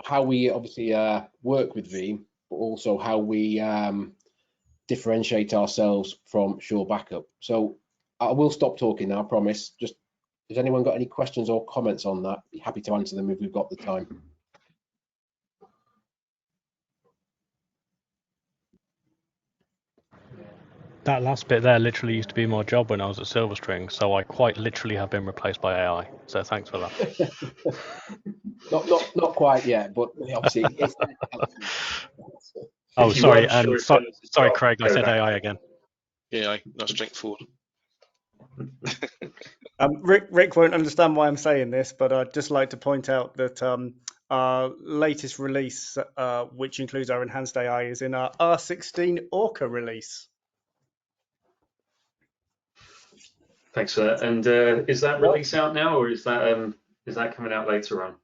how we obviously work with Veeam, but also how we differentiate ourselves from Sure Backup. So I will stop talking now, I promise. Just, has anyone got any questions or comments on that? Be happy to answer them if we've got the time. That last bit there literally used to be my job when I was at Silverstring, so I quite literally have been replaced by AI. So thanks for that. not quite yet, but obviously it's Oh, sorry, sorry, well, Craig, I said AI again. AI, not strength forward. Rick won't understand why I'm saying this, but I'd just like to point out that our latest release, which includes our enhanced AI, is in our R16 Orca release. Thanks for that. And is that release out now, or is that coming out later on?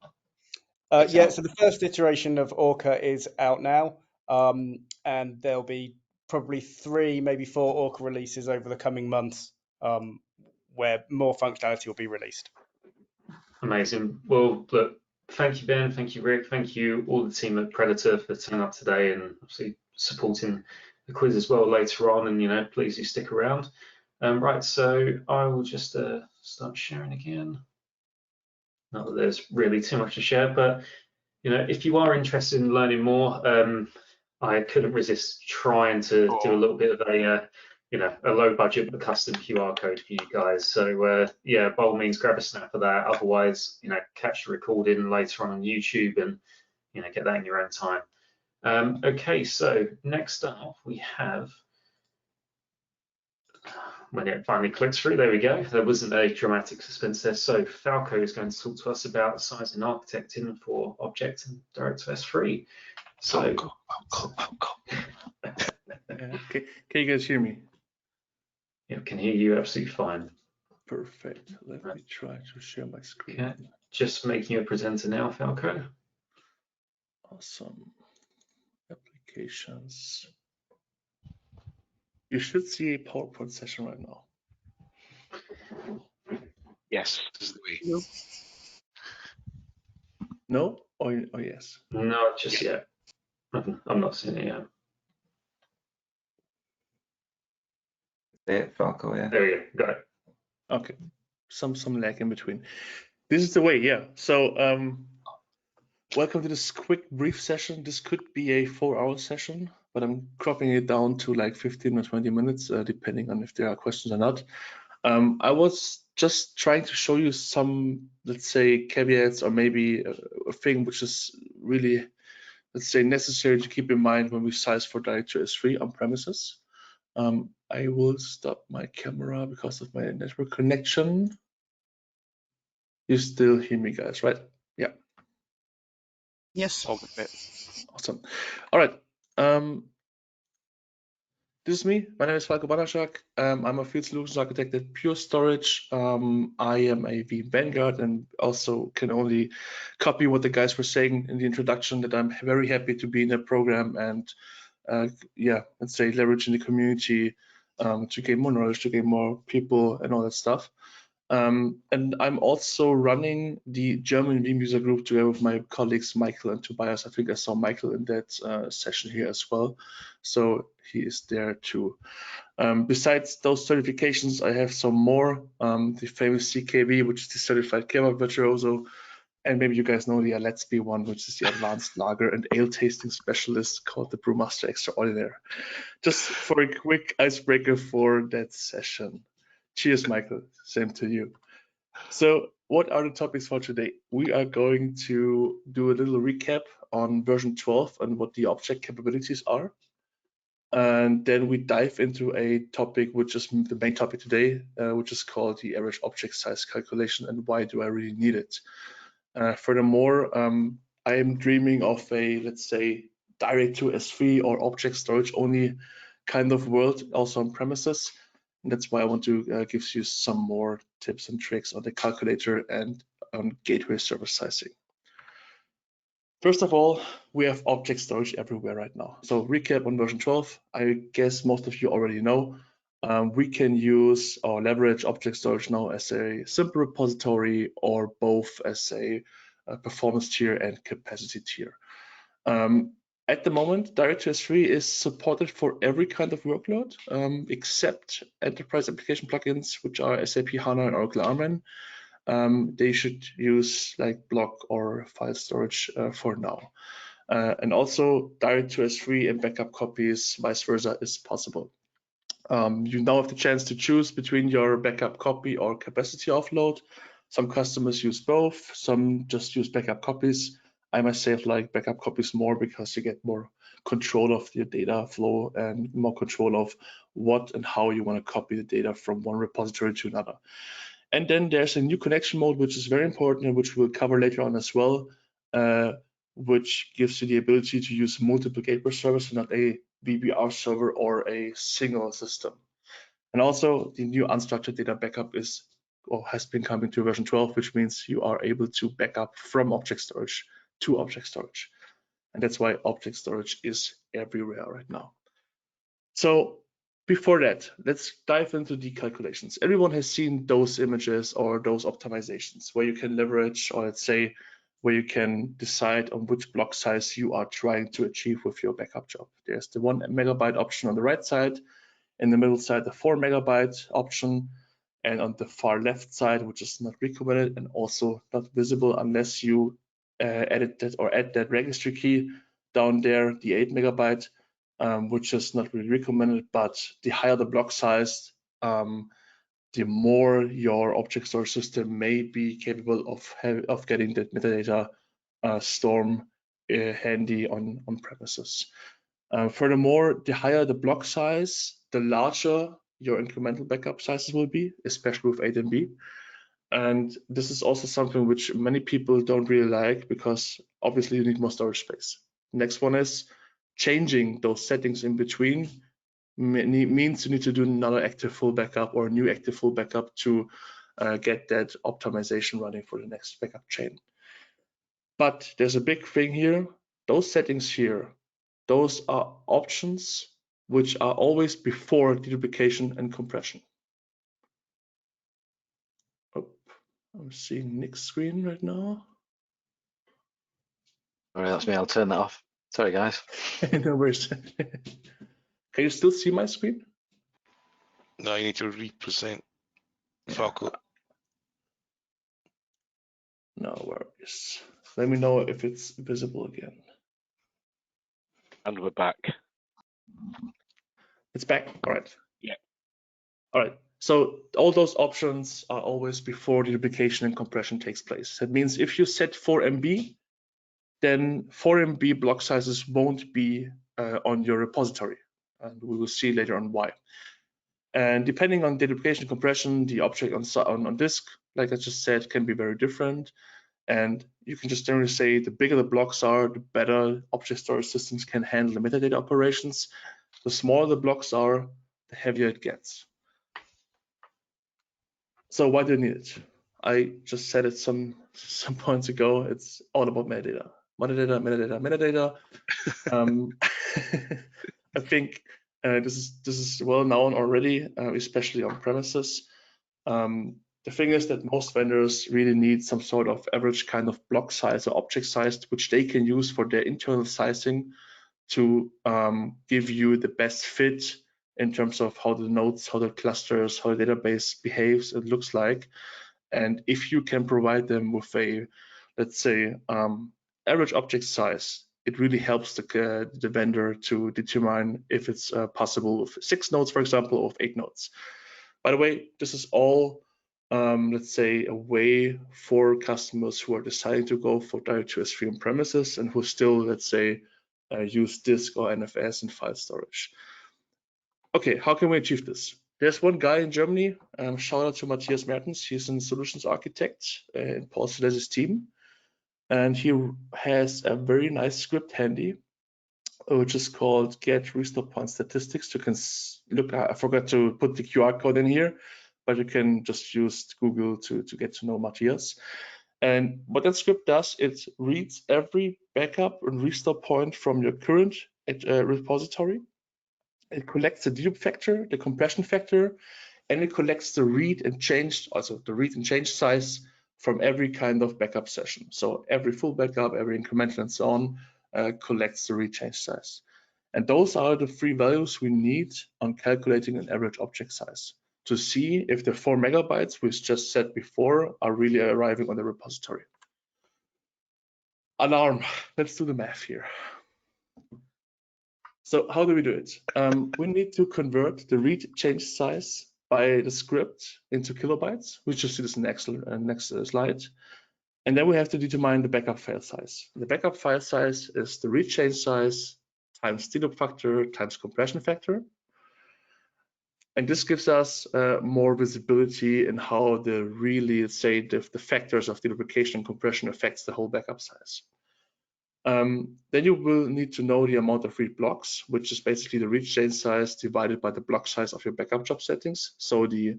So the first iteration of Orca is out now, and there'll be probably 3, maybe 4 Orca releases over the coming months, where more functionality will be released. Amazing. Well, look, thank you, Ben. Thank you, Rick. Thank you, all the team at Predator, for turning up today and obviously supporting the quiz as well later on. And please do stick around. Right, so I will just start sharing again. Not that there's really too much to share, but if you are interested in learning more, I couldn't resist trying to do a little bit of a low budget but custom QR code for you guys. So by all means, grab a snap of that. Otherwise, catch the recording later on YouTube and get that in your own time. Okay, so next up we have. When it finally clicks through, there we go. There wasn't a dramatic suspense there. So Falco is going to talk to us about size and architecting for Object and DirectOS 3. So, Okay. Can you guys hear me? Yeah, can hear you absolutely fine. Perfect. Let me try to share my screen. Okay. Just making you a presenter now, Falco. Awesome. Applications. You should see a PowerPoint session right now. Yes, this is the way. No? Or yes? Not just yet. I'm not seeing it yet. There, Falco, yeah. There you go. Got it. Okay. Some lag in between. This is the way, yeah. So welcome to this quick brief session. This could be a 4-hour session, but I'm cropping it down to like 15 or 20 minutes, depending on if there are questions or not. I was just trying to show you some, let's say, caveats or maybe a thing which is really, let's say, necessary to keep in mind when we size for DirectOS 3 on premises. I will stop my camera because of my network connection. You still hear me, guys, right? Yeah. Yes. All good. Awesome. All right. this is me. My name is Falko Banaszak. I'm a field solutions architect at Pure Storage. I am a Veeam Vanguard and also can only copy what the guys were saying in the introduction, that I'm very happy to be in the program and yeah, let's say leveraging the community to gain more knowledge, to gain more people and all that stuff. And I'm also running the German Veeam user group together with my colleagues Michael and Tobias. I think I saw Michael in that session here as well, so he is there too. Besides those certifications, I have some more. The famous CKV, which is the Certified Kebab Virtuoso, and maybe you guys know the Let's Be one, which is the Advanced Lager and Ale Tasting Specialist, called the Brewmaster Extraordinaire. Just for a quick icebreaker for that session. Cheers, Michael. Same to you. So what are the topics for today? We are going to do a little recap on version 12 and what the object capabilities are. And then we dive into a topic which is the main topic today, which is called the average object size calculation and why do I really need it. Furthermore, I am dreaming of a, let's say, direct to S3 or object storage only kind of world, also on premises. And that's why I want to give you some more tips and tricks on the calculator and on gateway server sizing. First of all, we have object storage everywhere right now. So recap on version 12, I guess most of you already know. We can use or leverage object storage now as a simple repository or both as a performance tier and capacity tier. At the moment, Direct2S3 is supported for every kind of workload except enterprise application plugins, which are SAP HANA and Oracle RMAN. They should use like block or file storage for now. And also Direct2S3 and backup copies, vice versa, is possible. You now have the chance to choose between your backup copy or capacity offload. Some customers use both, some just use backup copies. I myself like backup copies more because you get more control of your data flow and more control of what and how you want to copy the data from one repository to another. And then there's a new connection mode, which is very important and which we'll cover later on as well, which gives you the ability to use multiple gateway servers, not a VBR server or a single system. And also the new unstructured data backup is or has been coming to version 12, which means you are able to back up from object storage to object storage. And that's why object storage is everywhere right now. So before that, let's dive into the calculations. Everyone has seen those images or those optimizations where you can leverage, or let's say, where you can decide on which block size you are trying to achieve with your backup job. There's the 1 megabyte option on the right side, in the middle side, the 4 megabyte option, and on the far left side, which is not recommended and also not visible unless you edit that or add that registry key down there, the 8 megabyte, which is not really recommended, but the higher the block size, the more your object storage system may be capable of getting that metadata storm handy on premises. Furthermore, the higher the block size, the larger your incremental backup sizes will be, especially with 8 MB. And this is also something which many people don't really like because obviously you need more storage space. Next one is changing those settings in between means you need to do another active full backup or a new active full backup to get that optimization running for the next backup chain. But there's a big thing here. Those settings here, those are options which are always before deduplication and compression. Oh, I'm seeing Nick's screen right now. All right, that's me. I'll turn that off. Sorry, guys. No worries. Can you still see my screen? No, you need to represent Yeah. Falco. No worries. Let me know if it's visible again. And we're back. It's back. All right. Yeah. All right. So all those options are always before the duplication and compression takes place. That means if you set 4 MB, then 4 MB block sizes won't be on your repository. And we will see later on why. And depending on the duplication and compression, the object on disk, like I just said, can be very different. And you can just generally say the bigger the blocks are, the better object storage systems can handle the metadata operations. The smaller the blocks are, the heavier it gets. So why do you need it? I just said it some points ago. It's all about metadata. Metadata. I think this is well known already, especially on premises. The thing is that most vendors really need some sort of average kind of block size or object size, which they can use for their internal sizing to give you the best fit in terms of how the nodes, how the clusters, how the database behaves, it looks like. And if you can provide them with a, let's say, average object size, it really helps the vendor to determine if it's possible with 6 nodes, for example, or with 8 nodes. By the way, this is all, let's say, a way for customers who are deciding to go for direct to S3 on premises and who still, let's say, use disk or NFS and file storage. Okay, how can we achieve this? There's one guy in Germany, shout out to Matthias Mertens, he's a solutions architect in Paul Celes's team, and he has a very nice script handy, which is called get restore point statistics. You can look, I forgot to put the QR code in here, but you can just use Google to get to know Matthias. And what that script does, it reads every backup and restore point from your current repository. It collects the dedupe factor, the compression factor, and it collects the read and change, also the read and change size from every kind of backup session. So every full backup, every incremental and so on, collects the read change size. And those are the 3 values we need on calculating an average object size to see if the 4 megabytes we just said before are really arriving on the repository. Alarm, let's do the math here. So how do we do it? We need to convert the read change size by the script into kilobytes. We just see this in the next slide. And then we have to determine the backup file size. The backup file size is the read change size times dedupe factor times compression factor. And this gives us more visibility in how the really, say, the factors of deduplication and compression affects the whole backup size. Then you will need to know the amount of read blocks, which is basically the read change size divided by the block size of your backup job settings. So the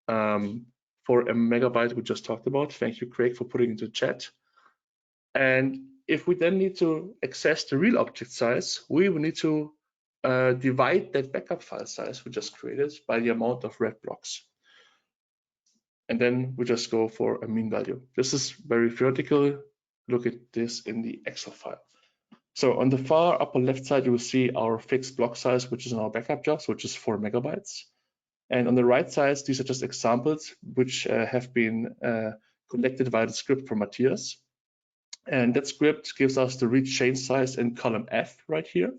for a megabyte we just talked about. Thank you, Craig, for putting into chat. And if we then need to access the real object size, we will need to divide that backup file size we just created by the amount of read blocks. And then we just go for a mean value. This is very theoretical. Look at this in the Excel file. So on the far upper left side, you will see our fixed block size, which is in our backup jobs, which is 4 megabytes. And on the right side, these are just examples which have been collected via the script from Matthias. And that script gives us the read change size in column F right here.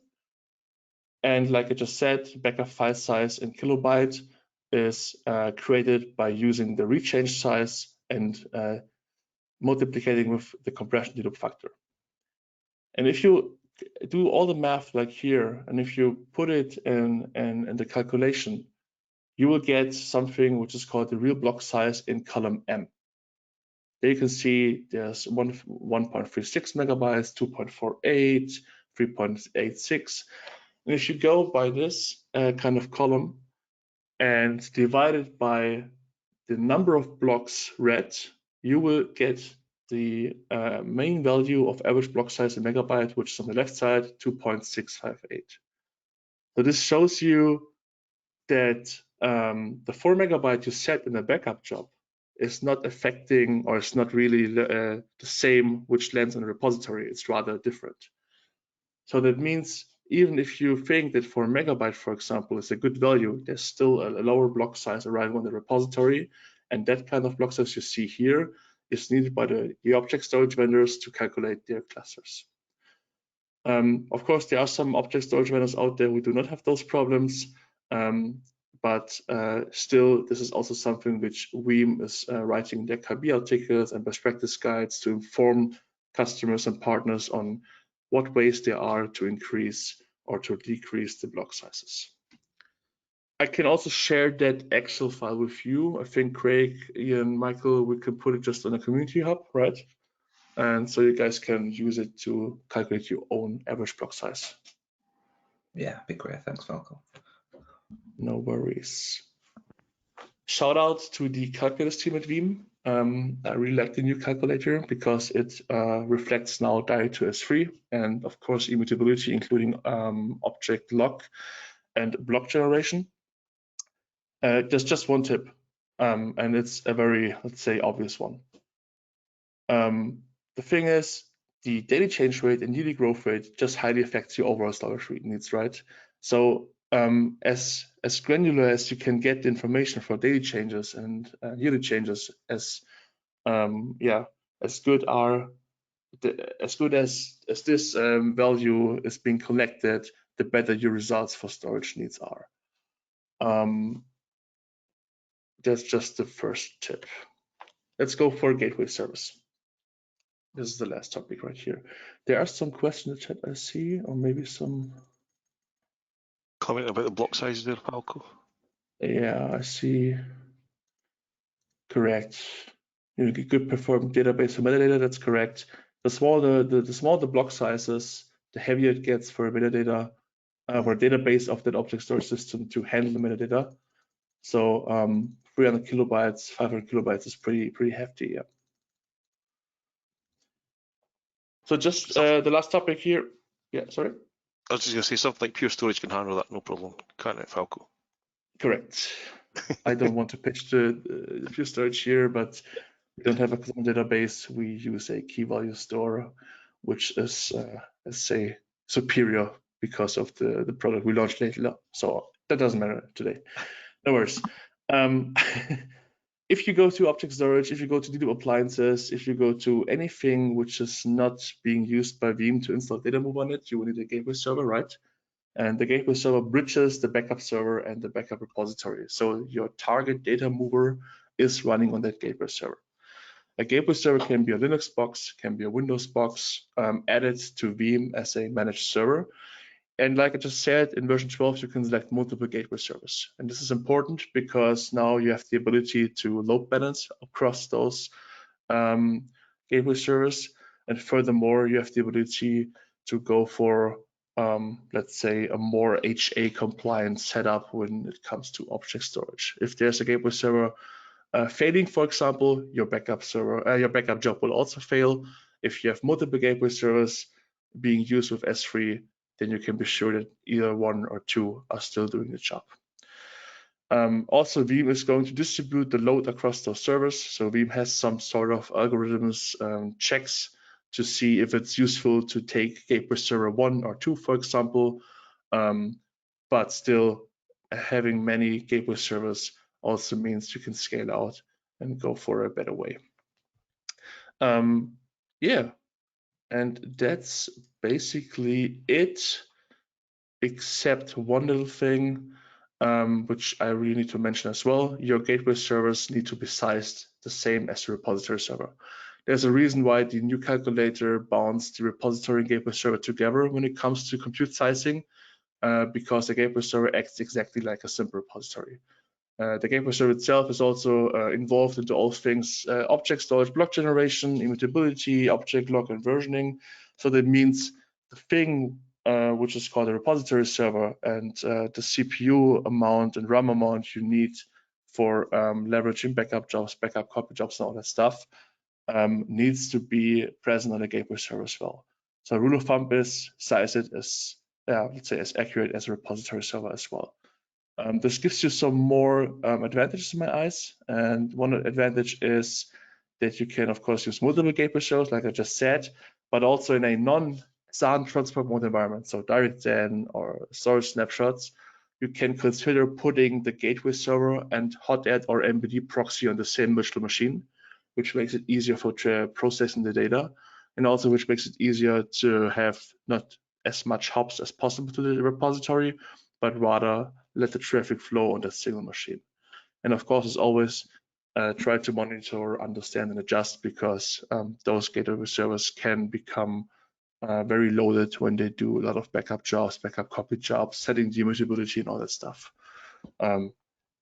And like I just said, backup file size in kilobyte is created by using the read change size and multiplicating with the compression dedupe factor. And if you do all the math like here, and if you put it in the calculation, you will get something which is called the real block size in column M. There you can see there's 1.36 megabytes, 2.48, 3.86. And if you go by this kind of column and divide it by the number of blocks read, you will get the main value of average block size in megabyte, which is on the left side, 2.658. So this shows you that the 4 megabyte you set in a backup job is not affecting, or it's not really the same which lands in a repository. It's rather different. So that means even if you think that 4 megabyte, for example, is a good value, there's still a lower block size arriving on the repository. And that kind of block size you see here is needed by the object storage vendors to calculate their clusters. Of course, there are some object storage vendors out there who do not have those problems, but still, this is also something which Veeam is writing their KB articles and best practice guides to inform customers and partners on what ways there are to increase or to decrease the block sizes. I can also share that Excel file with you. I think Craig, Ian, Michael, we can put it just on a community hub, right? And so you guys can use it to calculate your own average block size. Yeah, be great. Thanks, Falco. No worries. Shout out to the calculators team at Veeam. I really like the new calculator because it reflects now direct to S3 and of course immutability, including object lock and block generation. There's just one tip, and it's a very, let's say, obvious one. The thing is, the daily change rate and yearly growth rate just highly affects your overall storage needs, right? So as granular as you can get the information for daily changes and yearly changes, as good as this value is being collected, the better your results for storage needs are. That's just the first tip. Let's go for gateway service. This is the last topic right here. There are some questions in the chat I see, or maybe some comment about the block size there, Falco. Yeah, I see. Correct. You get good perform database for metadata. That's correct. The smaller the block sizes, the heavier it gets for metadata, for a database of that object storage system to handle the metadata. So 300 kilobytes, 500 kilobytes is pretty hefty. Yeah. So just the last topic here. Yeah, sorry. I was just going to say something like Pure Storage can handle that, no problem. Can't it, Falco? Correct. I don't want to pitch the Pure Storage here, but we don't have a clone database. We use a key value store, which is, let's say, superior because of the product we launched lately. So that doesn't matter today. No worries. If you go to object storage, if you go to Dedupe appliances, if you go to anything which is not being used by Veeam to install data move on it, you will need a gateway server, right? And the gateway server bridges the backup server and the backup repository. So your target data mover is running on that gateway server. A gateway server can be a Linux box, can be a Windows box, added to Veeam as a managed server. And like I just said, in version 12, you can select multiple gateway servers. And this is important because now you have the ability to load balance across those gateway servers. And furthermore, you have the ability to go for, let's say, a more HA compliant setup when it comes to object storage. If there's a gateway server failing, for example, your backup job will also fail. If you have multiple gateway servers being used with S3, then you can be sure that either one or two are still doing the job. Also, Veeam is going to distribute the load across those servers. So Veeam has some sort of algorithms checks to see if it's useful to take gateway server 1 or 2, for example, but still having many gateway servers also means you can scale out and go for a better way. Yeah, and that's basically it, except one little thing, which I really need to mention as well. Your gateway servers need to be sized the same as the repository server. There's a reason why the new calculator bounds the repository and gateway server together when it comes to compute sizing, because the gateway server acts exactly like a simple repository. The gateway server itself is also involved into all things object storage, block generation, immutability, object lock, and versioning. So that means the thing which is called a repository server and the CPU amount and RAM amount you need for leveraging backup jobs, backup copy jobs, and all that stuff needs to be present on the gateway server as well. So rule of thumb is size it as, let's say, as accurate as a repository server as well. This gives you some more advantages in my eyes. And one advantage is that you can, of course, use multiple gateway servers, like I just said, but also in a non-SAN transport mode environment, so direct SAN or storage snapshots, you can consider putting the gateway server and hot add or MBD proxy on the same virtual machine, which makes it easier for processing the data, and also which makes it easier to have not as much hops as possible to the repository, but rather let the traffic flow on that single machine. And of course, as always, try to monitor, understand, and adjust, because those gateway servers can become very loaded when they do a lot of backup jobs, backup copy jobs, setting the immutability and all that stuff.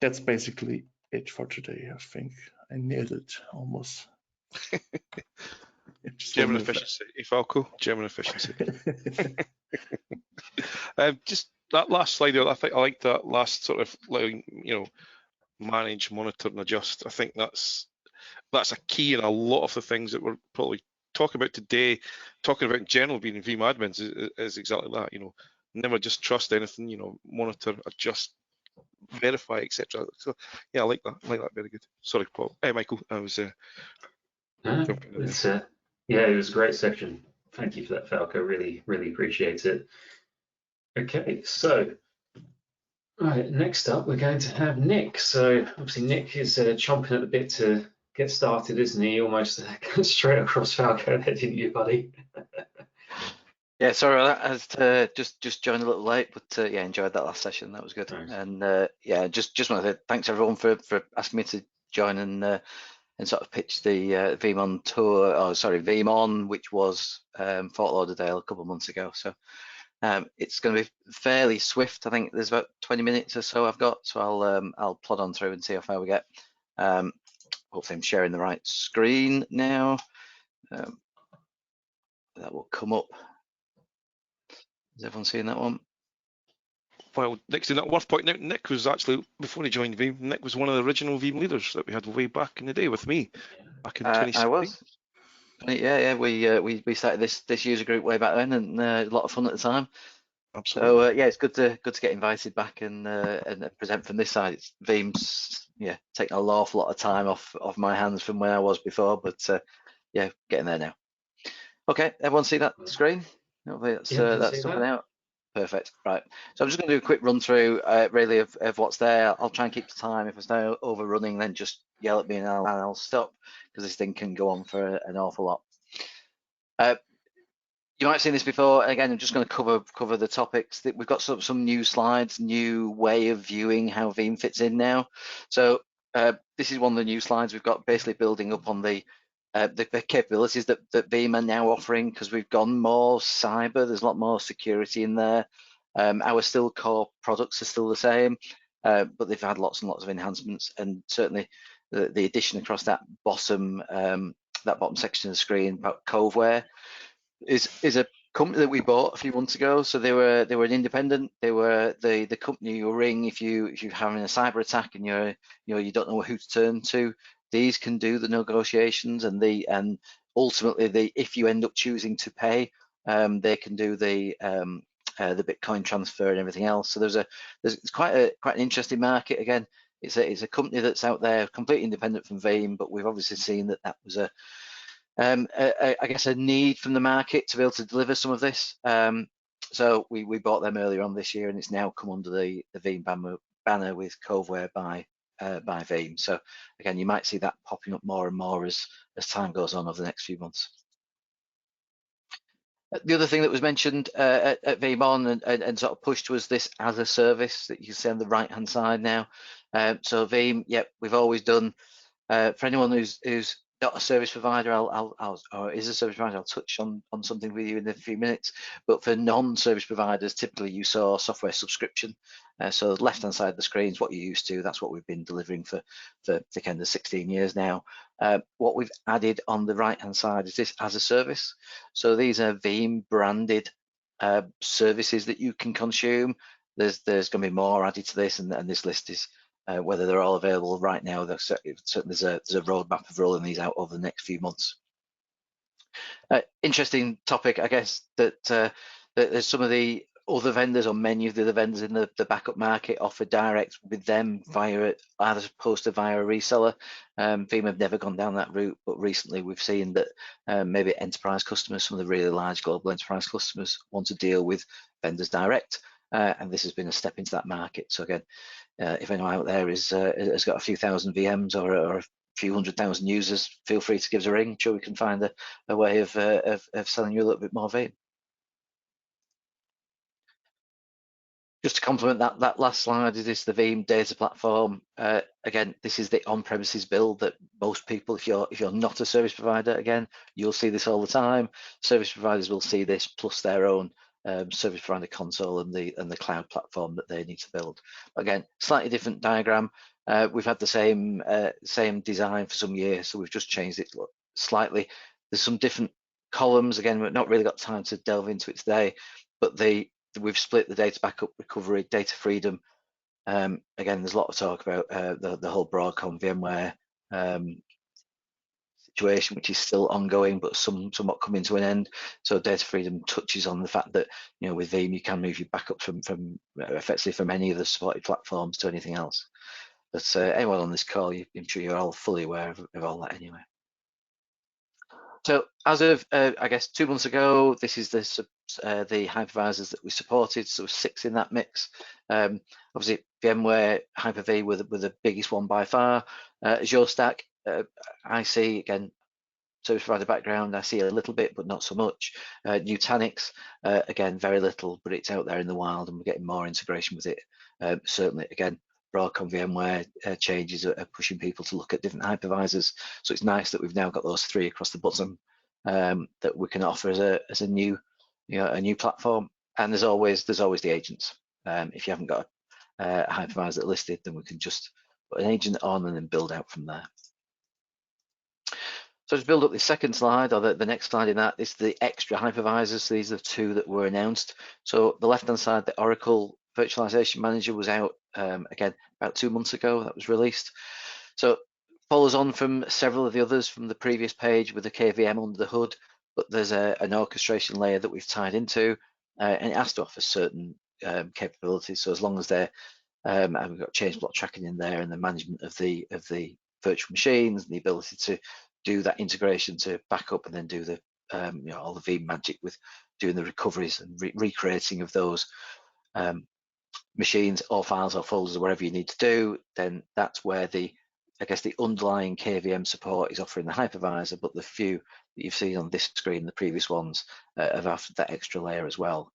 That's basically it for today. I think I nailed it almost. German efficiency, Falco. German efficiency. Just that last slide there, I think I like that last sort of, like, you know, manage, monitor, and adjust. I think that's a key in a lot of the things that we're probably talking about today. Talking about in general being Veeam admins is exactly that. You know, never just trust anything. You know, monitor, adjust, verify, etc. So yeah, I like that. I like that. Very good. Sorry, Paul. Hey, Michael. I was jumping in there. Yeah, it was a great section. Thank you for that, Falco. Really, really appreciate it. Okay, so right, next up we're going to have Nick. So obviously Nick is chomping at the bit to get started, isn't he? Almost straight across Falco there, didn't you, buddy? Yeah, sorry about that. I just joined a little late, but yeah, enjoyed that last session. That was good. Nice. And yeah, just want to thanks everyone for asking me to join and sort of pitch the Veeam on tour. Oh, sorry, Veeam on, which was Fort Lauderdale a couple of months ago. So it's going to be fairly swift. I think there's about 20 minutes or so I've got, so I'll plod on through and see how far we get. Hopefully I'm sharing the right screen now. That will come up. Is everyone seeing that one? Well, next to that, worth pointing out, Nick was actually, before he joined Veeam, Nick was one of the original Veeam leaders that we had way back in the day with me, back in 2016. I was. Yeah. We started this user group way back then, and a lot of fun at the time. Absolutely. So yeah, it's good to get invited back and present from this side. It's Veeam's taking an awful lot of time off my hands from where I was before, but yeah, getting there now. Okay, everyone see that screen? Hopefully that's something out. Perfect. Right. So I'm just going to do a quick run through really of what's there. I'll try and keep the time. If I start overrunning, then just yell at me and I'll stop, because this thing can go on for an awful lot. You might have seen this before. Again, I'm just going to cover the topics. We've got some new slides, new way of viewing how Veeam fits in now. So this is one of the new slides we've got, basically building up on the capabilities that Veeam are now offering, because we've gone more cyber. There's a lot more security in there. Our still core products are still the same, but they've had lots and lots of enhancements, and certainly the addition across that bottom section of the screen about Coveware is a company that we bought a few months ago. So they were an independent. They were the company you ring if you're having a cyber attack and you don't know who to turn to. These can do the negotiations and ultimately if you end up choosing to pay, they can do the Bitcoin transfer and everything else. So it's quite an interesting market. Again, it's a company that's out there completely independent from Veeam, but we've obviously seen that was I guess a need from the market to be able to deliver some of this. So we bought them earlier on this year, and it's now come under the Veeam banner with Coveware by Veeam. So again, you might see that popping up more and more as time goes on over the next few months. The other thing that was mentioned at Veeam on and sort of pushed was this as a service that you can see on the right hand side now. So Veeam, we've always done. For anyone who's not a service provider, or is a service provider, I'll touch on something with you in a few minutes. But for non-service providers, typically you saw software subscription. So the left-hand side of the screen is what you're used to. That's what we've been delivering for kind of 16 years now. What we've added on the right-hand side is this as a service. So these are Veeam branded services that you can consume. There's going to be more added to this, and this list is whether they're all available right now. There's a roadmap of rolling these out over the next few months. Interesting topic, I guess, that there's some of the other vendors, or many of the other vendors in the backup market, offer direct with them via as opposed to via a reseller. Veeam have never gone down that route, but recently we've seen that maybe enterprise customers, some of the really large global enterprise customers, want to deal with vendors direct, and this has been a step into that market. So again, if anyone out there has got a few thousand VMs or a few 100,000 users, feel free to give us a ring. I'm sure we can find a way of selling you a little bit more Veeam. Just to complement that last slide, is this the Veeam data platform? Again, this is the on-premises build that most people, if you're not a service provider, again, you'll see this all the time. Service providers will see this plus their own service provider console and the cloud platform that they need to build. Again, slightly different diagram. We've had the same design for some years, so we've just changed it slightly. There's some different columns. Again, we've not really got time to delve into it today, but the we've split the data backup recovery, data freedom. Again, there's a lot of talk about the whole Broadcom VMware situation, which is still ongoing, but somewhat coming to an end. So data freedom touches on the fact that, you know, with Veeam, you can move your backup from effectively from any of the supported platforms to anything else. But anyone on this call, I'm sure you're all fully aware of all that anyway. So as of, I guess, 2 months ago, this is the hypervisors that we supported, so 6 in that mix. Obviously, VMware Hyper-V were the biggest one by far. Azure Stack, I see, again, service provider background, I see a little bit, but not so much. Nutanix, again, very little, but it's out there in the wild, and we're getting more integration with it. Certainly, again, Broadcom VMware changes are pushing people to look at different hypervisors. So it's nice that we've now got those 3 across the bottom that we can offer as a new, you know, a new platform. And there's always the agents. If you haven't got a hypervisor listed, then we can just put an agent on and then build out from there. So to build up the second slide, or the next slide in that, is the extra hypervisors. So these are the 2 that were announced. So the left-hand side, the Oracle Virtualization Manager was out, again, about 2 months ago, that was released. So follows on from several of the others from the previous page with the KVM under the hood, but there's an orchestration layer that we've tied into, and it has to offer certain capabilities. So as long as they're, and we've got change block tracking in there, and the management of the virtual machines, and the ability to do that integration to back up and then do the you know, all the Veeam magic with doing the recoveries and recreating of those machines or files or folders or whatever you need to do, then that's where I guess the underlying KVM support is offering the hypervisor, but the few that you've seen on this screen, the previous ones, have offered that extra layer as well.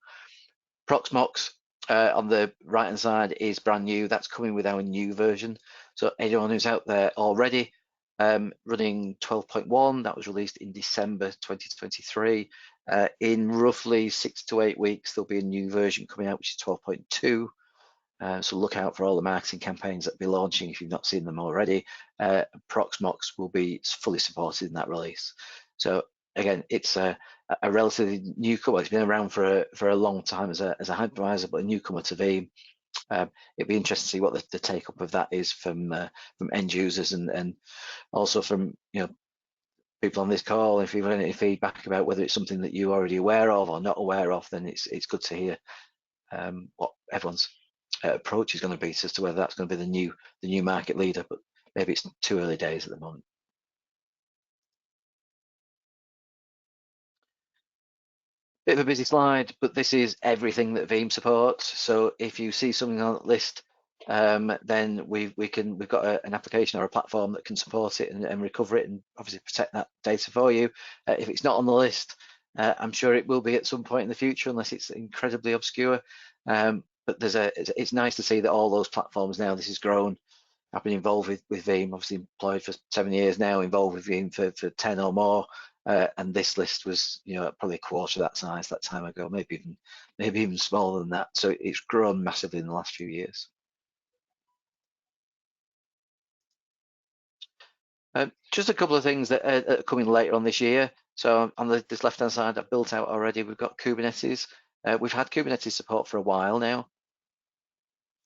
Proxmox on the right hand side is brand new. That's coming with our new version. So anyone who's out there already running 12.1, that was released in December 2023. In roughly 6 to 8 weeks, there'll be a new version coming out, which is 12.2. So look out for all the marketing campaigns that will be launching if you've not seen them already. Proxmox will be fully supported in that release. So again, it's a relatively newcomer. It's been around for a long time as a hypervisor, but a newcomer to Veeam. It'd be interesting to see what the take up of that is from end users and also from, you know, people on this call. If you've got any feedback about whether it's something that you're already aware of or not aware of, then it's good to hear what everyone's approach is going to be as to whether that's going to be the new market leader, but maybe it's too early days at the moment. Bit of a busy slide, but this is everything that Veeam supports. So if you see something on that list, then we've got an application or a platform that can support it and recover it and obviously protect that data for you. If it's not on the list, I'm sure it will be at some point in the future, unless it's incredibly obscure. But it's nice to see that all those platforms now, this has grown. I've been involved with Veeam, obviously employed for 7 years now, involved with Veeam for 10 or more. And this list was, you know, probably a quarter of that size that time ago, maybe even smaller than that. So it's grown massively in the last few years. Just a couple of things that are coming later on this year. So on this left-hand side, I've built out already. We've got Kubernetes. We've had Kubernetes support for a while now,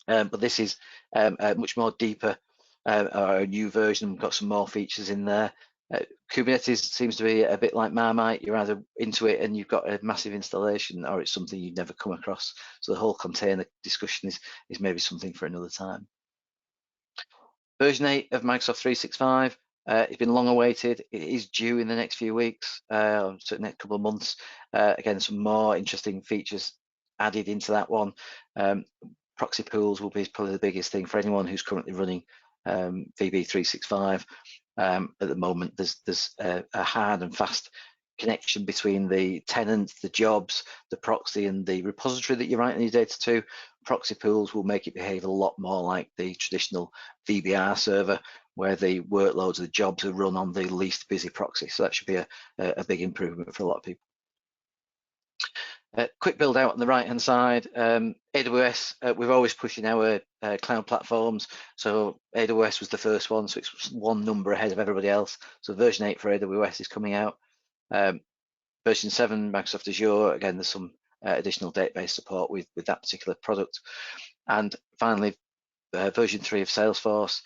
but this is a much more deeper, a new version. We've got some more features in there. Kubernetes seems to be a bit like Marmite. You're either into it and you've got a massive installation, or it's something you've never come across. So the whole container discussion is maybe something for another time. Version 8 of Microsoft 365. It's been long awaited. It is due in the next few weeks, so the next couple of months. Again, some more interesting features added into that one. Proxy pools will be probably the biggest thing for anyone who's currently running VB365. At the moment, there's a hard and fast connection between the tenant, the jobs, the proxy, and the repository that you're writing your data to. Proxy pools will make it behave a lot more like the traditional VBR server, where the workloads of the jobs are run on the least busy proxy. So that should be a big improvement for a lot of people. Quick build out on the right hand side. AWS, we're always pushing our cloud platforms. So AWS was the first one, so it's one number ahead of everybody else. So version 8 for AWS is coming out. Version 7, Microsoft Azure, again, there's some additional database support with that particular product. And finally, version 3 of Salesforce.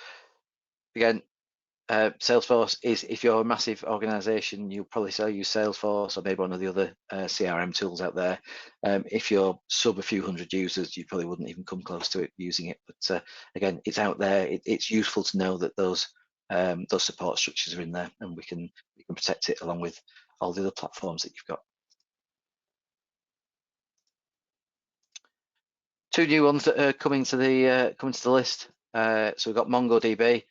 Again, Salesforce is, if you're a massive organization, you'll probably still use Salesforce or maybe one of the other CRM tools out there. If you're sub a few hundred users, you probably wouldn't even come close to it using it. But again, it's out there. It's useful to know that those support structures are in there, and we can protect it along with all the other platforms that you've got. Two new ones that are coming to the list. So we've got MongoDB,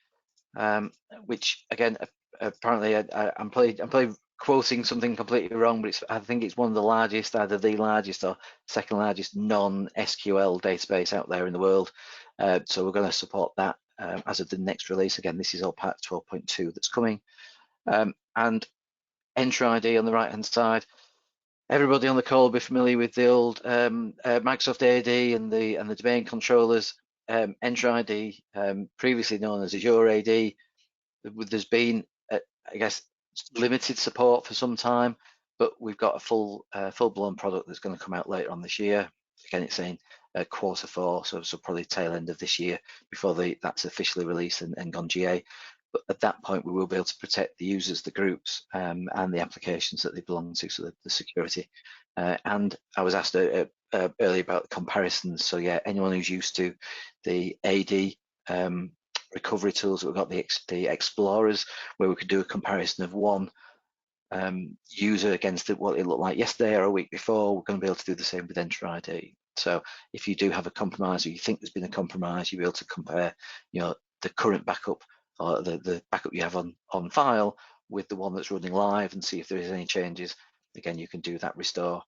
which again, apparently I'm probably quoting something completely wrong, but I think it's one of the largest, either the largest or second largest non-SQL database out there in the world. So we're going to support that as of the next release. Again, this is all part 12.2 that's coming. And Enter ID on the right-hand side. Everybody on the call will be familiar with the old Microsoft AD and the domain controllers. Enter ID, previously known as Azure AD. There's been, I guess, limited support for some time, but we've got a full-blown product that's going to come out later on this year. Again, it's saying Q4, so probably tail end of this year before that's officially released and gone GA. But at that point, we will be able to protect the users, the groups, and the applications that they belong to, so the security. And I was asked earlier about the comparisons. So yeah, anyone who's used to the AD recovery tools, we've got the Explorers, where we could do a comparison of one user against what it looked like yesterday or a week before. We're going to be able to do the same with Enter ID. So if you do have a compromise, or you think there's been a compromise, you'll be able to compare, the current backup or the backup you have on file with the one that's running live and see if there is any changes. Again, you can do that restore.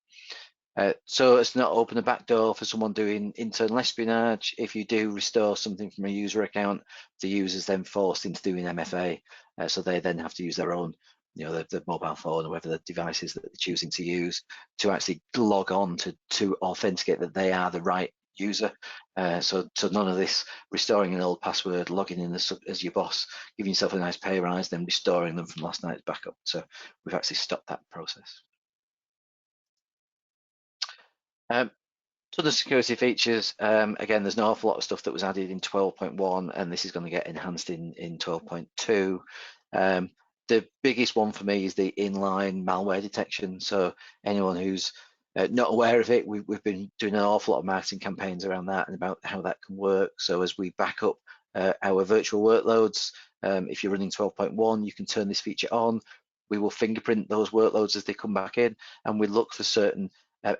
So as to not open a backdoor for someone doing internal espionage, if you do restore something from a user account, the user's then forced into doing MFA. So they then have to use their own, the mobile phone or whatever the devices that they're choosing to use to actually log on to authenticate that they are the right user. So none of this restoring an old password, logging in as your boss, giving yourself a nice pay rise, then restoring them from last night's backup. So we've actually stopped that process. Other security features, again, there's an awful lot of stuff that was added in 12.1, and this is going to get enhanced in 12.2. The biggest one for me is the inline malware detection. So anyone who's not aware of it, we've been doing an awful lot of marketing campaigns around that and about how that can work. So as we back up our virtual workloads, if you're running 12.1, you can turn this feature on. We will fingerprint those workloads as they come back in, and we look for certain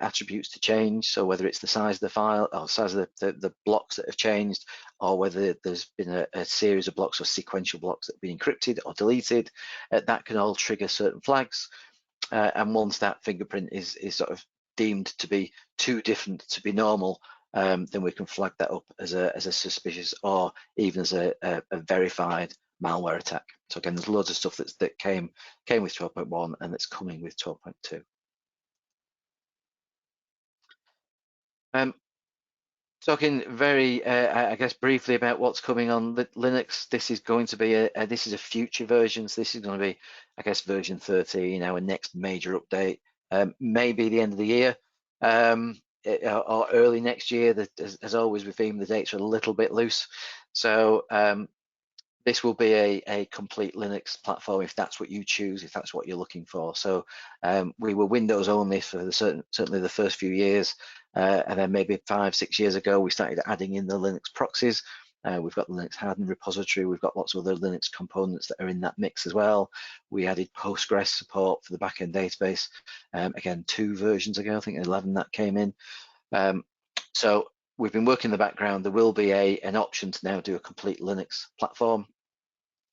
attributes to change. So whether it's the size of the file or size of the blocks that have changed, or whether there's been a series of blocks or sequential blocks that have been encrypted or deleted, that can all trigger certain flags. And once that fingerprint is sort of deemed to be too different to be normal, then we can flag that up as a suspicious or even as a verified malware attack. So again, there's loads of stuff that came with 12.1 and that's coming with 12.2. Talking very, I guess, briefly about what's coming on Linux. This is going to be this is a future version. So this is going to be, I guess, version 13, our next major update. Maybe the end of the year or early next year. As always with Veeam, the dates are a little bit loose. So this will be a complete Linux platform if that's what you choose, if that's what you're looking for. So we were Windows only for certainly the first few years. And then maybe 5-6 years ago, we started adding in the Linux proxies. We've got the Linux hardened repository. We've got lots of other Linux components that are in that mix as well. We added Postgres support for the backend database. Again, 2 versions ago, I think 11 that came in. So we've been working in the background. There will be an option to now do a complete Linux platform.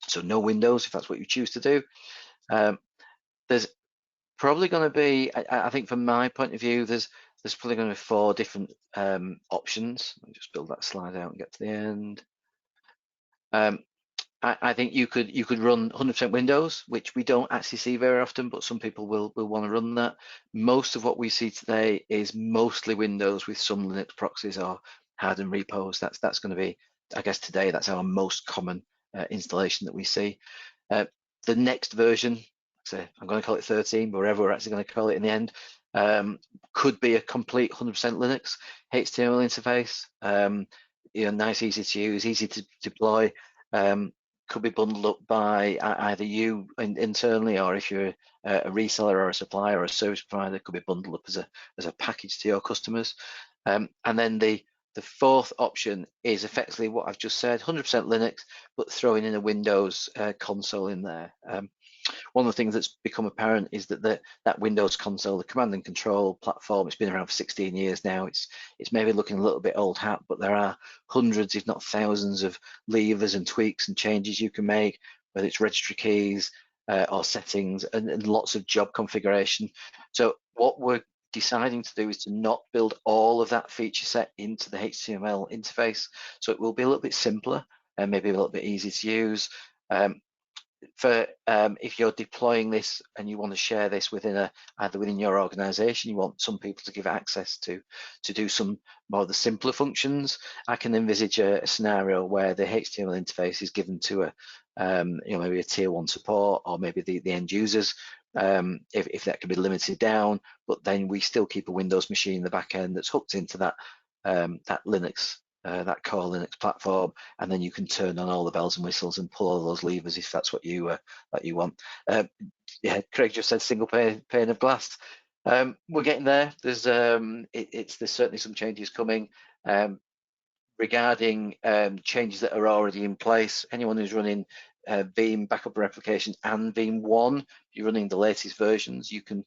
So no Windows, if that's what you choose to do. There's probably going to be, I think from my point of view, there's probably going to be 4 different options. Let me just build that slide out and get to the end. I think you could run 100% Windows, which we don't actually see very often, but some people will want to run that. Most of what we see today is mostly Windows with some Linux proxies or hardened repos. That's going to be, I guess today, that's our most common installation that we see. The next version, so I'm going to call it 13, but whatever we're actually going to call it in the end, could be a complete 100% Linux HTML interface. Nice, easy to use, easy to deploy. Could be bundled up by either you internally, or if you're a reseller or a supplier or a service provider, could be bundled up as a package to your customers. And then the fourth option is effectively what I've just said, 100% Linux, but throwing in a Windows console in there. One of the things that's become apparent is that that Windows console, the command and control platform, it's been around for 16 years now. It's maybe looking a little bit old hat, but there are hundreds, if not thousands, of levers and tweaks and changes you can make, whether it's registry keys or settings, and lots of job configuration. So what we're deciding to do is to not build all of that feature set into the HTML interface. So it will be a little bit simpler and maybe a little bit easier to use. If you're deploying this and you want to share this either within your organization, you want some people to give access to do some more of the simpler functions, I can envisage a scenario where the HTML interface is given to maybe a tier 1 support, or maybe the end users, if that can be limited down, but then we still keep a Windows machine in the back end that's hooked into that Linux, that core Linux platform, and then you can turn on all the bells and whistles and pull all those levers if that's what you want. Yeah, Craig just said single pane of glass. We're getting there. There's certainly some changes coming. Regarding changes that are already in place, anyone who's running Veeam backup replication and Veeam 1, if you're running the latest versions, you can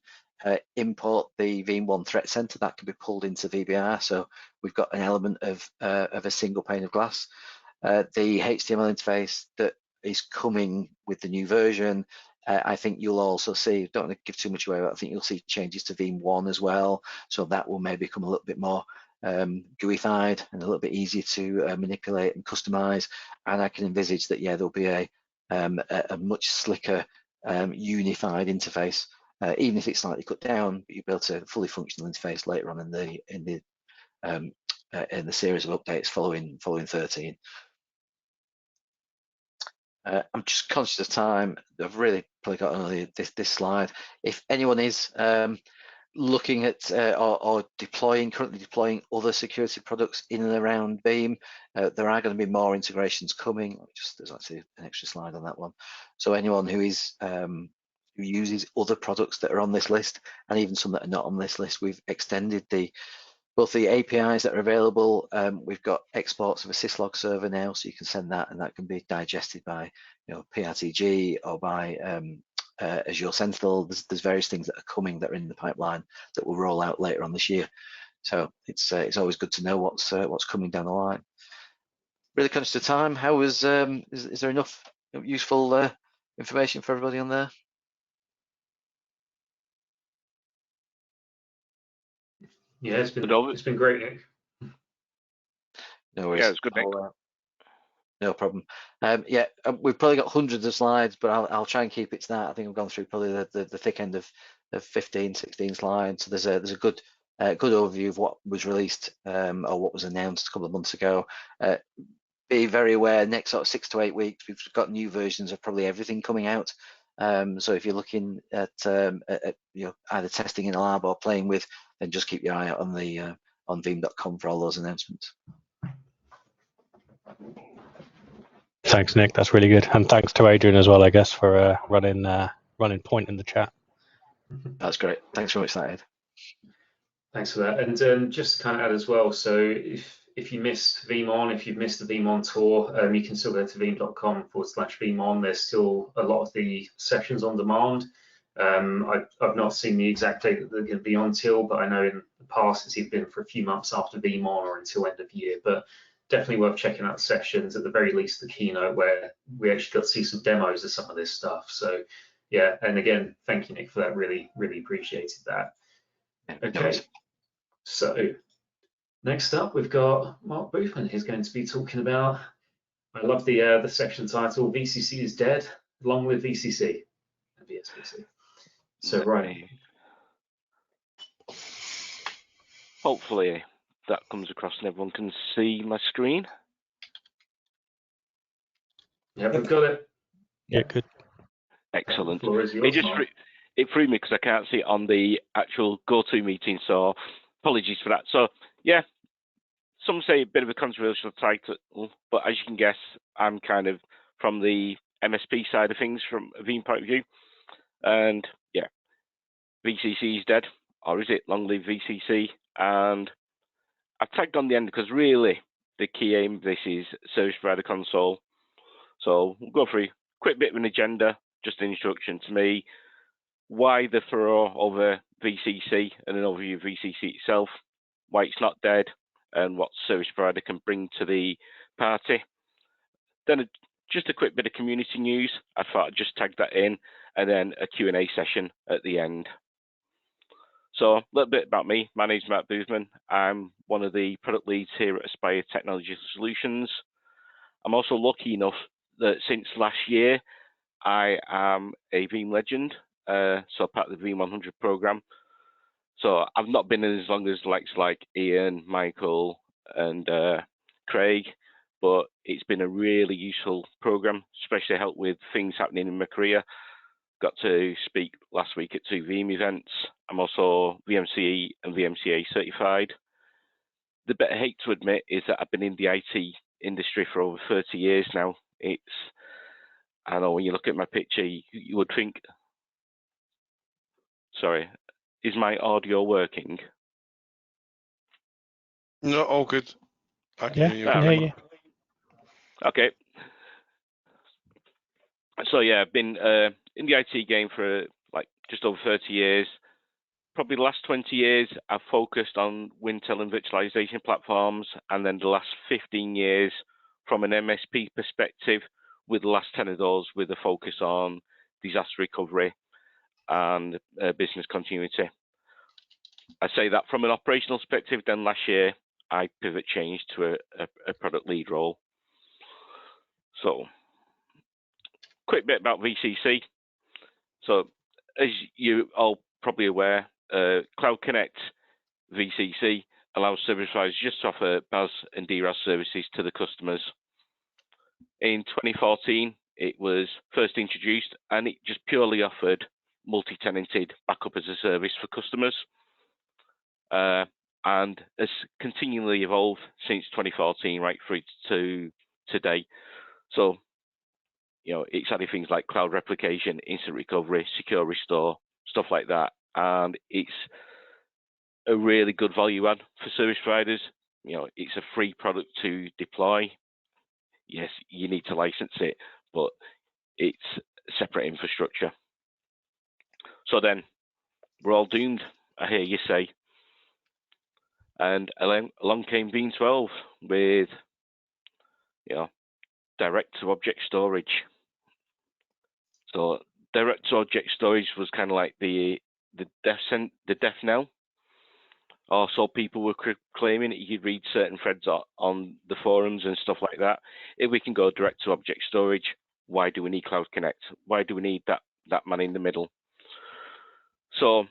import the Veeam 1 threat center. That can be pulled into VBR, so we've got an element of a single pane of glass. The HTML interface that is coming with the new version, I think you'll also see, don't want to give too much away, but I think you'll see changes to Veeam 1 as well, so that will maybe become a little bit more GUI-fied and a little bit easier to manipulate and customize. And I can envisage that, yeah, there'll be a much slicker unified interface, even if it's slightly cut down, but you'll be able to fully functional interface later on in the series of updates following 13. I'm just conscious of time. I've really probably got only this slide. If anyone is looking at or currently deploying other security products in and around Veeam, there are going to be more integrations coming. There's actually an extra slide on that one. So anyone who uses other products that are on this list, and even some that are not on this list, we've extended both the APIs that are available. We've got exports of a syslog server now, so you can send that, and that can be digested by PRTG or by Azure Sentinel. There's various things that are coming that are in the pipeline that will roll out later on this year. So it's always good to know what's coming down the line. Really conscious of time. How is there enough useful information for everybody on there? Yeah, it's been great, Nick. No worries. Yeah, it's good, Nick. No problem. Yeah, we've probably got hundreds of slides, but I'll try and keep it to that. I think I've gone through probably the thick end of 15, 16 slides. So there's a good overview of what was released or what was announced a couple of months ago. Be very aware, next sort of 6 to 8 weeks, we've got new versions of probably everything coming out. So if you're looking at either testing in a lab or playing with, then just keep your eye out on veeam.com for all those announcements. Thanks, Nick. That's really good, and thanks to Adrian as well, I guess, for running point in the chat. That's great. Thanks very much, Ed. Thanks for that. And just to kind of add as well, so if you missed Veeam On, if you've missed the Veeam On tour, you can still go to veeam.com/Veeam On. There's still a lot of the sessions on demand. I've not seen the exact date that they're going to be on till, but I know in the past it's either been for a few months after Veeam On or until end of year. But definitely worth checking out the sessions, at the very least the keynote, where we actually got to see some demos of some of this stuff. So yeah, and again, thank you, Nick, for that. Really appreciated that. Okay, so next up we've got Mark Boothman, who's going to be talking about, I love the section title, VCC is dead, long live VCC and VSVC. So right. Hopefully that comes across and everyone can see my screen. Yeah, we've got it. Yeah, good. Excellent. The floor is yours, it threw me because I can't see it on the actual go-to meeting, so apologies for that. So yeah, some say a bit of a controversial title, but as you can guess, I'm kind of from the MSP side of things from a Veeam point of view. And yeah, VCC is dead, or is it? Long live VCC. And I tagged on the end because really the key aim of this is Service Provider Console. So we'll go through a quick bit of an agenda, just an introduction to me, why the furore over VCC and an overview of VCC itself, why it's not dead, and what Service Provider can bring to the party. Then just a quick bit of community news. I thought I'd just tag that in, and then a Q&A session at the end. So a little bit about me. My name's Matt Boothman. I'm one of the product leads here at Aspire Technology Solutions. I'm also lucky enough that since last year, I am a Veeam legend, so part of the Veeam 100 program. So I've not been in as long as likes like Ian, Michael, and Craig, but it's been a really useful program, especially helped with things happening in my career. Got to speak last week at 2 Veeam events. I'm also VMCE and VMCA certified. The bit I hate to admit is that I've been in the IT industry for over 30 years now. I know when you look at my picture, you would think, sorry, is my audio working? No, all good. I can Yeah, hear you. can hear you. Okay. So yeah, I've been in the IT game for like just over 30 years. Probably the last 20 years, I've focused on Wintel and virtualization platforms, and then the last 15 years from an MSP perspective, with the last 10 of those with a focus on disaster recovery and business continuity. I say that from an operational perspective, then last year I pivot changed to a product lead role. So, quick bit about VCC. So, as you all probably aware, Cloud Connect VCC allows service providers just to offer BAS and DRAS services to the customers. In 2014, it was first introduced, and it just purely offered multi-tenanted backup as a service for customers, and has continually evolved since 2014 right through to today. So, you know, it's added things like cloud replication, instant recovery, secure restore, stuff like that, and it's a really good value add for service providers. You know, it's a free product to deploy. Yes, you need to license it, but it's separate infrastructure. So then, we're all doomed, I hear you say. And along came Veeam 12 with, you know, direct to object storage. So direct to object storage was kind of like the death knell. Or so people were claiming. You could read certain threads on the forums and stuff like that. If we can go direct to object storage, why do we need Cloud Connect? Why do we need that man in the middle? So,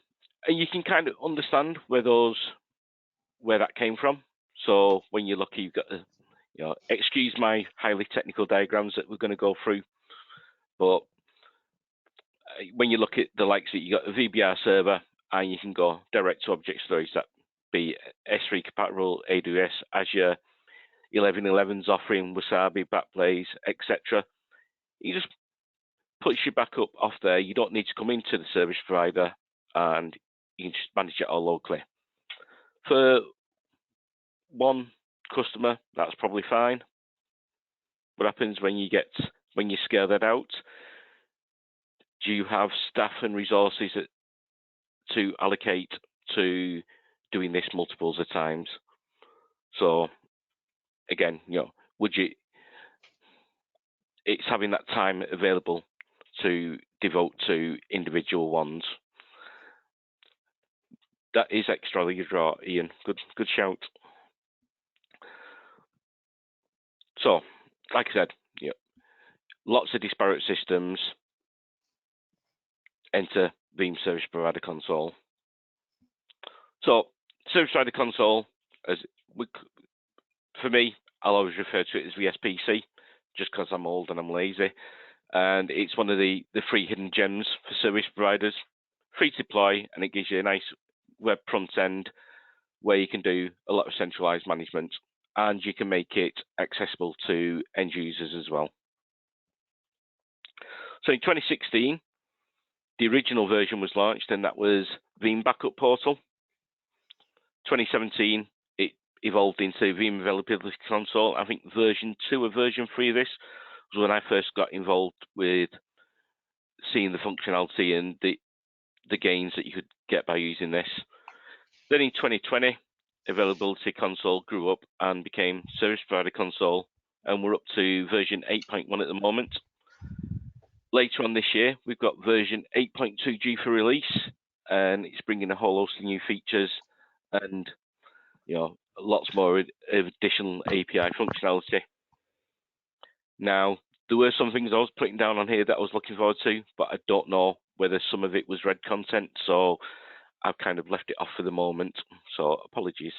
and you can kind of understand where that came from. So when you look, you've got, you know, excuse my highly technical diagrams that we're going to go through, but when you look at the likes that you got a VBR server, and you can go direct to object storage, that be S3 compatible, AWS, Azure, 1111's offering, Wasabi, Backblaze, etc. You just push you back up off there. You don't need to come into the service provider, and you can just manage it all locally. For one customer, that's probably fine. What happens when you scale that out? Do you have staff and resources to allocate to doing this multiples of times? So again, you know, it's having that time available to devote to individual ones. That is extra you draw, Ian. Good shout. So, like I said, yeah, lots of disparate systems. Enter Veeam Service Provider Console. So, Service Provider Console, for me, I'll always refer to it as VSPC, just because I'm old and I'm lazy. And it's one of the free hidden gems for service providers. free to deploy, and it gives you a nice web front end where you can do a lot of centralized management, and you can make it accessible to end users as well. So in 2016, the original version was launched, and that was Veeam Backup Portal. 2017, it evolved into Veeam Availability Console. I think version 2 or version 3 of this was when I first got involved with seeing the functionality and the gains that you could get by using this. Then in 2020, Availability Console grew up and became Service Provider Console, and we're up to version 8.1 at the moment. Later on this year, we've got version 8.2G for release, and it's bringing a whole host of new features and lots more additional API functionality. Now, there were some things I was putting down on here that I was looking forward to, but I don't know whether some of it was red content, so I've kind of left it off for the moment, so apologies.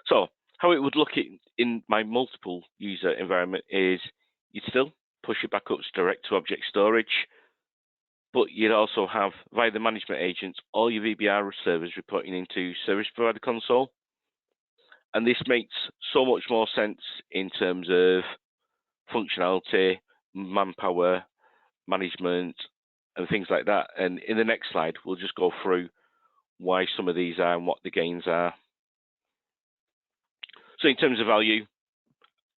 So how it would look in my multiple user environment is you'd still push your backups direct to object storage, but you'd also have, via the management agents, all your VBR servers reporting into Service Provider Console. And this makes so much more sense in terms of functionality, manpower, management, and things like that. And in the next slide, we'll just go through why some of these are and what the gains are. So in terms of value,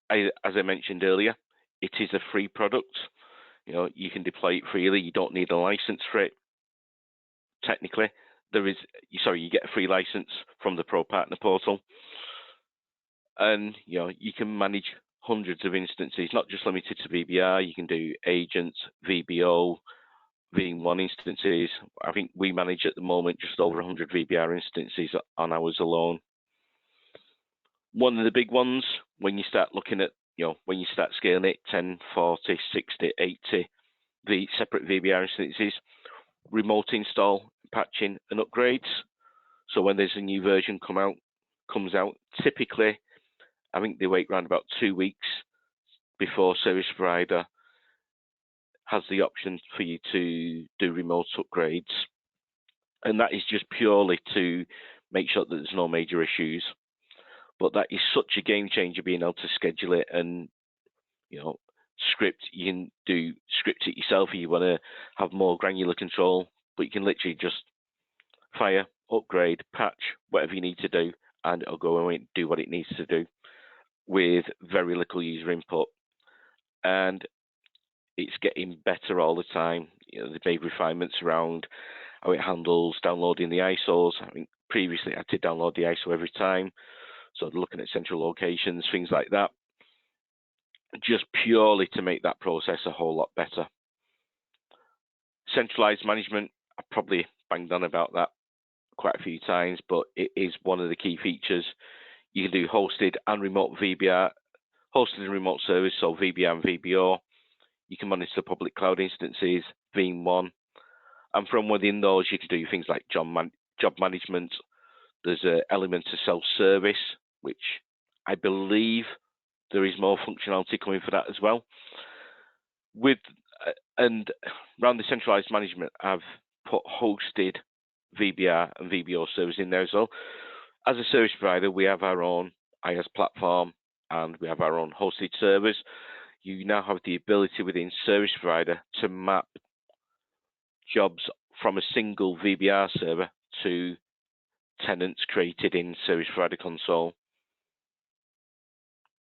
as I mentioned earlier, it is a free product. You can deploy it freely. You don't need a license for it. Technically, you get a free license from the Pro Partner Portal, and you can manage hundreds of instances, not just limited to VBR. You can do agents, VBO, Veeam instances. I think we manage at the moment just over 100 VBR instances on ours alone. One of the big ones, when you start looking at, when you start scaling it, 10, 40, 60, 80, the separate VBR instances, remote install, patching, and upgrades. So when there's a new version comes out, typically, I think they wait around about 2 weeks before service provider has the option for you to do remote upgrades. And that is just purely to make sure that there's no major issues. But that is such a game changer, being able to schedule it and, script. You can script it yourself if you want to have more granular control, but you can literally just fire, upgrade, patch, whatever you need to do, and it'll go and do what it needs to do with very little user input. And it's getting better all the time. They've made refinements around how it handles downloading the ISOs. I think previously I had to download the ISO every time. So looking at central locations, things like that, just purely to make that process a whole lot better. Centralized management, I probably banged on about that quite a few times, but it is one of the key features. You can do hosted and remote VBR, hosted and remote service, so VBR and VBO. You can monitor public cloud instances, Veeam, and from within those, you can do things like job management. There's an element of self-service, which I believe there is more functionality coming for that as well. And around the centralized management, I've put hosted VBR and VBO servers in there as well. As a service provider, we have our own IaaS platform and we have our own hosted servers. You now have the ability within service provider to map jobs from a single VBR server to tenants created in Service Provider Console,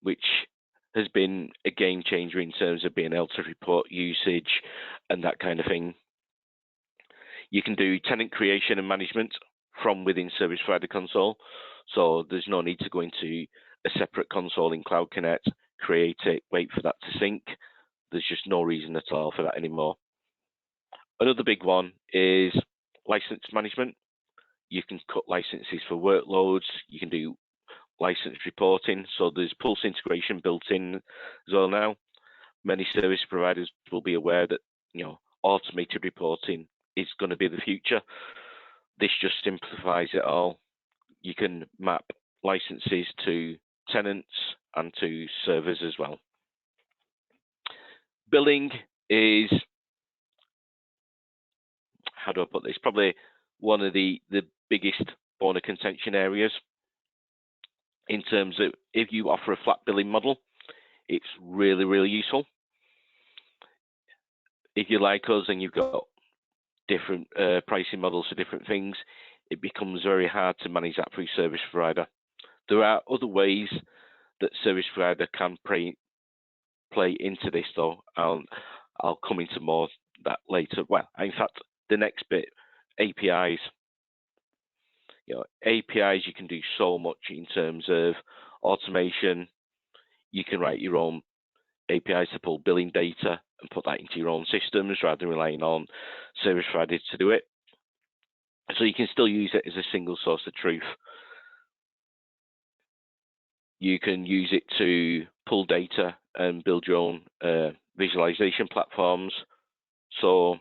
which has been a game changer in terms of being able to report usage and that kind of thing. You can do tenant creation and management from within Service Provider Console, so there's no need to go into a separate console in Cloud Connect, create it, wait for that to sync. There's just no reason at all for that anymore. Another big one is license management. You can cut licenses for workloads. You can do license reporting. So there's Pulse integration built in as well now. Many service providers will be aware that automated reporting is going to be the future. This just simplifies it all. You can map licenses to tenants and to servers as well. Billing is how do I put this? Probably one of the biggest bone of contention areas in terms of if you offer a flat billing model, it's really, really useful. If you're like us and you've got different pricing models for different things, it becomes very hard to manage that through service provider. There are other ways that service provider can play into this, though. I'll come into more of that later. Well, in fact, the next bit, APIs. You know, APIs, you can do so much in terms of automation. You can write your own APIs to pull billing data and put that into your own systems rather than relying on service providers to do it. So you can still use it as a single source of truth. You can use it to pull data and build your own visualization platforms. So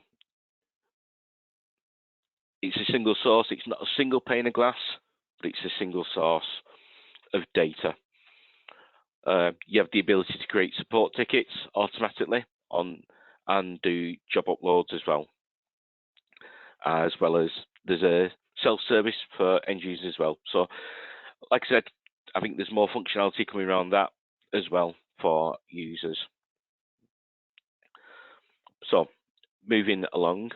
it's a single source. It's not a single pane of glass, but it's a single source of data. You have the ability to create support tickets automatically and do job uploads as well as there's a self-service for end users as well. So like I said, I think there's more functionality coming around that as well for users. So moving along,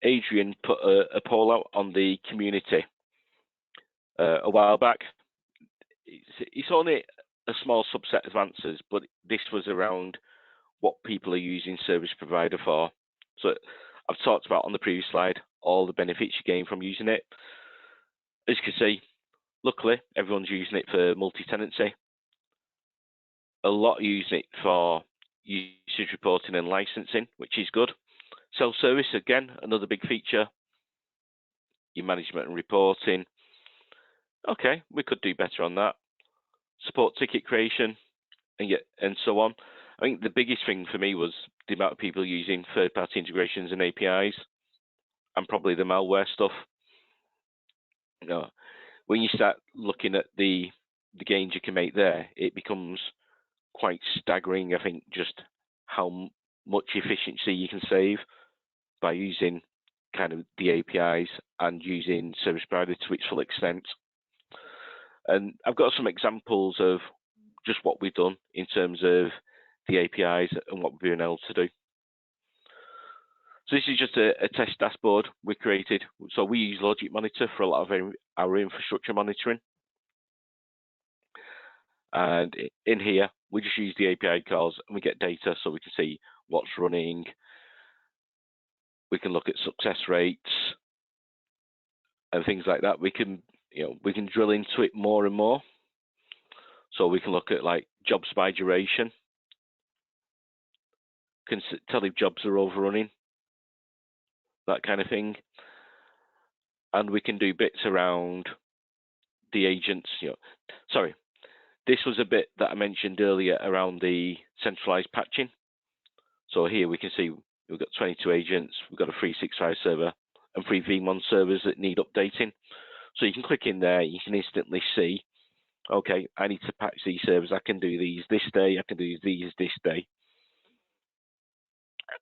Adrian put a poll out on the community a while back. It's only a small subset of answers, but this was around what people are using service provider for. So I've talked about on the previous slide all the benefits you gain from using it. As you can see, luckily everyone's using it for multi-tenancy. A lot are using it for usage reporting and licensing, which is good. Self-service, again, another big feature. Your management and reporting. Okay, we could do better on that. Support ticket creation and so on. I think the biggest thing for me was the amount of people using third-party integrations and APIs, and probably the malware stuff. You know, when you start looking at the gains you can make there, it becomes quite staggering, I think, just how much efficiency you can save by using kind of the APIs and using service provider to its full extent. And I've got some examples of just what we've done in terms of the APIs and what we've been able to do. So this is just a test dashboard we created. So we use Logic Monitor for a lot of our infrastructure monitoring. And in here, we just use the API calls and we get data so we can see what's running. We can look at success rates and things like that. We can drill into it more and more. So we can look at like jobs by duration, can tell if jobs are overrunning, that kind of thing. And we can do bits around the agents. Sorry, this was a bit that I mentioned earlier around the centralized patching. So here we can see we've got 22 agents, we've got a 365 server and 3 Veeam servers that need updating. So you can click in there, you can instantly see, okay, I need to patch these servers. I can do these this day, I can do these this day.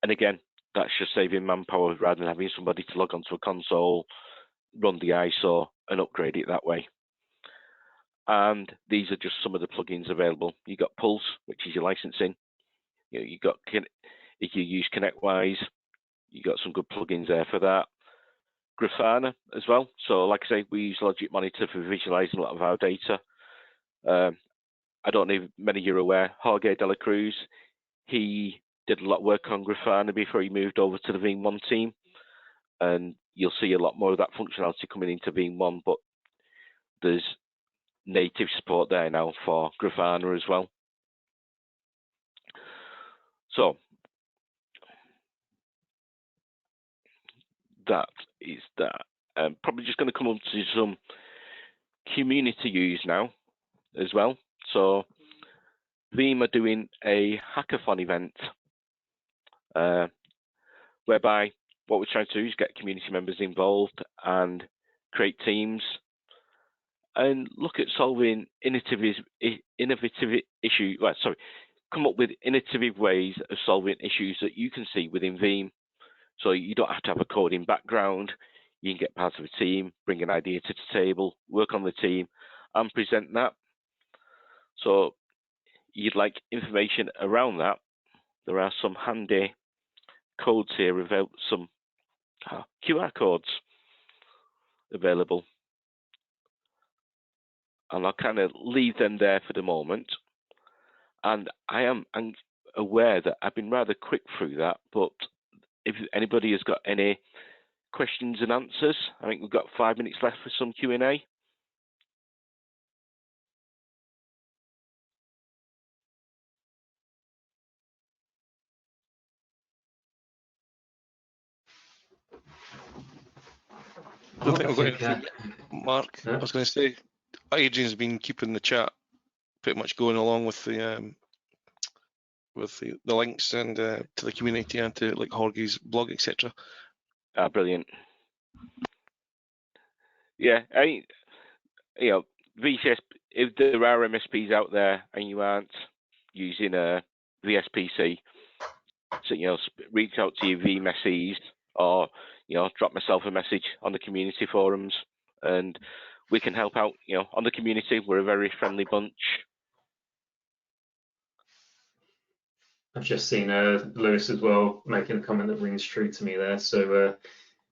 And again, that's just saving manpower rather than having somebody to log onto a console, run the ISO and upgrade it that way. And these are just some of the plugins available. You've got Pulse, which is your licensing. You've got, if you use ConnectWise, you've got some good plugins there for that. Grafana as well. So like I say, we use Logic Monitor for visualizing a lot of our data. I don't know if many of you are aware, Jorge de la Cruz, he did a lot of work on Grafana before he moved over to the Veeam 1 team. And you'll see a lot more of that functionality coming into Veeam 1, but there's native support there now for Grafana as well. So that is that. I'm probably just going to come up to some community use now as well. So Veeam are doing a hackathon event whereby what we're trying to do is get community members involved and create teams and look at solving innovative issues. Come up with innovative ways of solving issues that you can see within Veeam. So you don't have to have a coding background. You can get part of a team, bring an idea to the table, work on the team, and present that. So you'd like information around that. There are some handy codes here about some QR codes available. And I'll kind of leave them there for the moment. And I am aware that I've been rather quick through that, but if anybody has got any questions and answers, I think we've got 5 minutes left for some Q&A. I don't think we've got anything. Mark, yeah. I was going to say, Adrian's been keeping the chat pretty much going along with the links and to the community and to like Jorge's blog, etc. Brilliant. Yeah, VCS, if there are MSPs out there and you aren't using a VSPC, so reach out to your Veeam SEs or drop myself a message on the community forums, and we can help out. On the community, we're a very friendly bunch. I've just seen Lewis as well making a comment that rings true to me there. So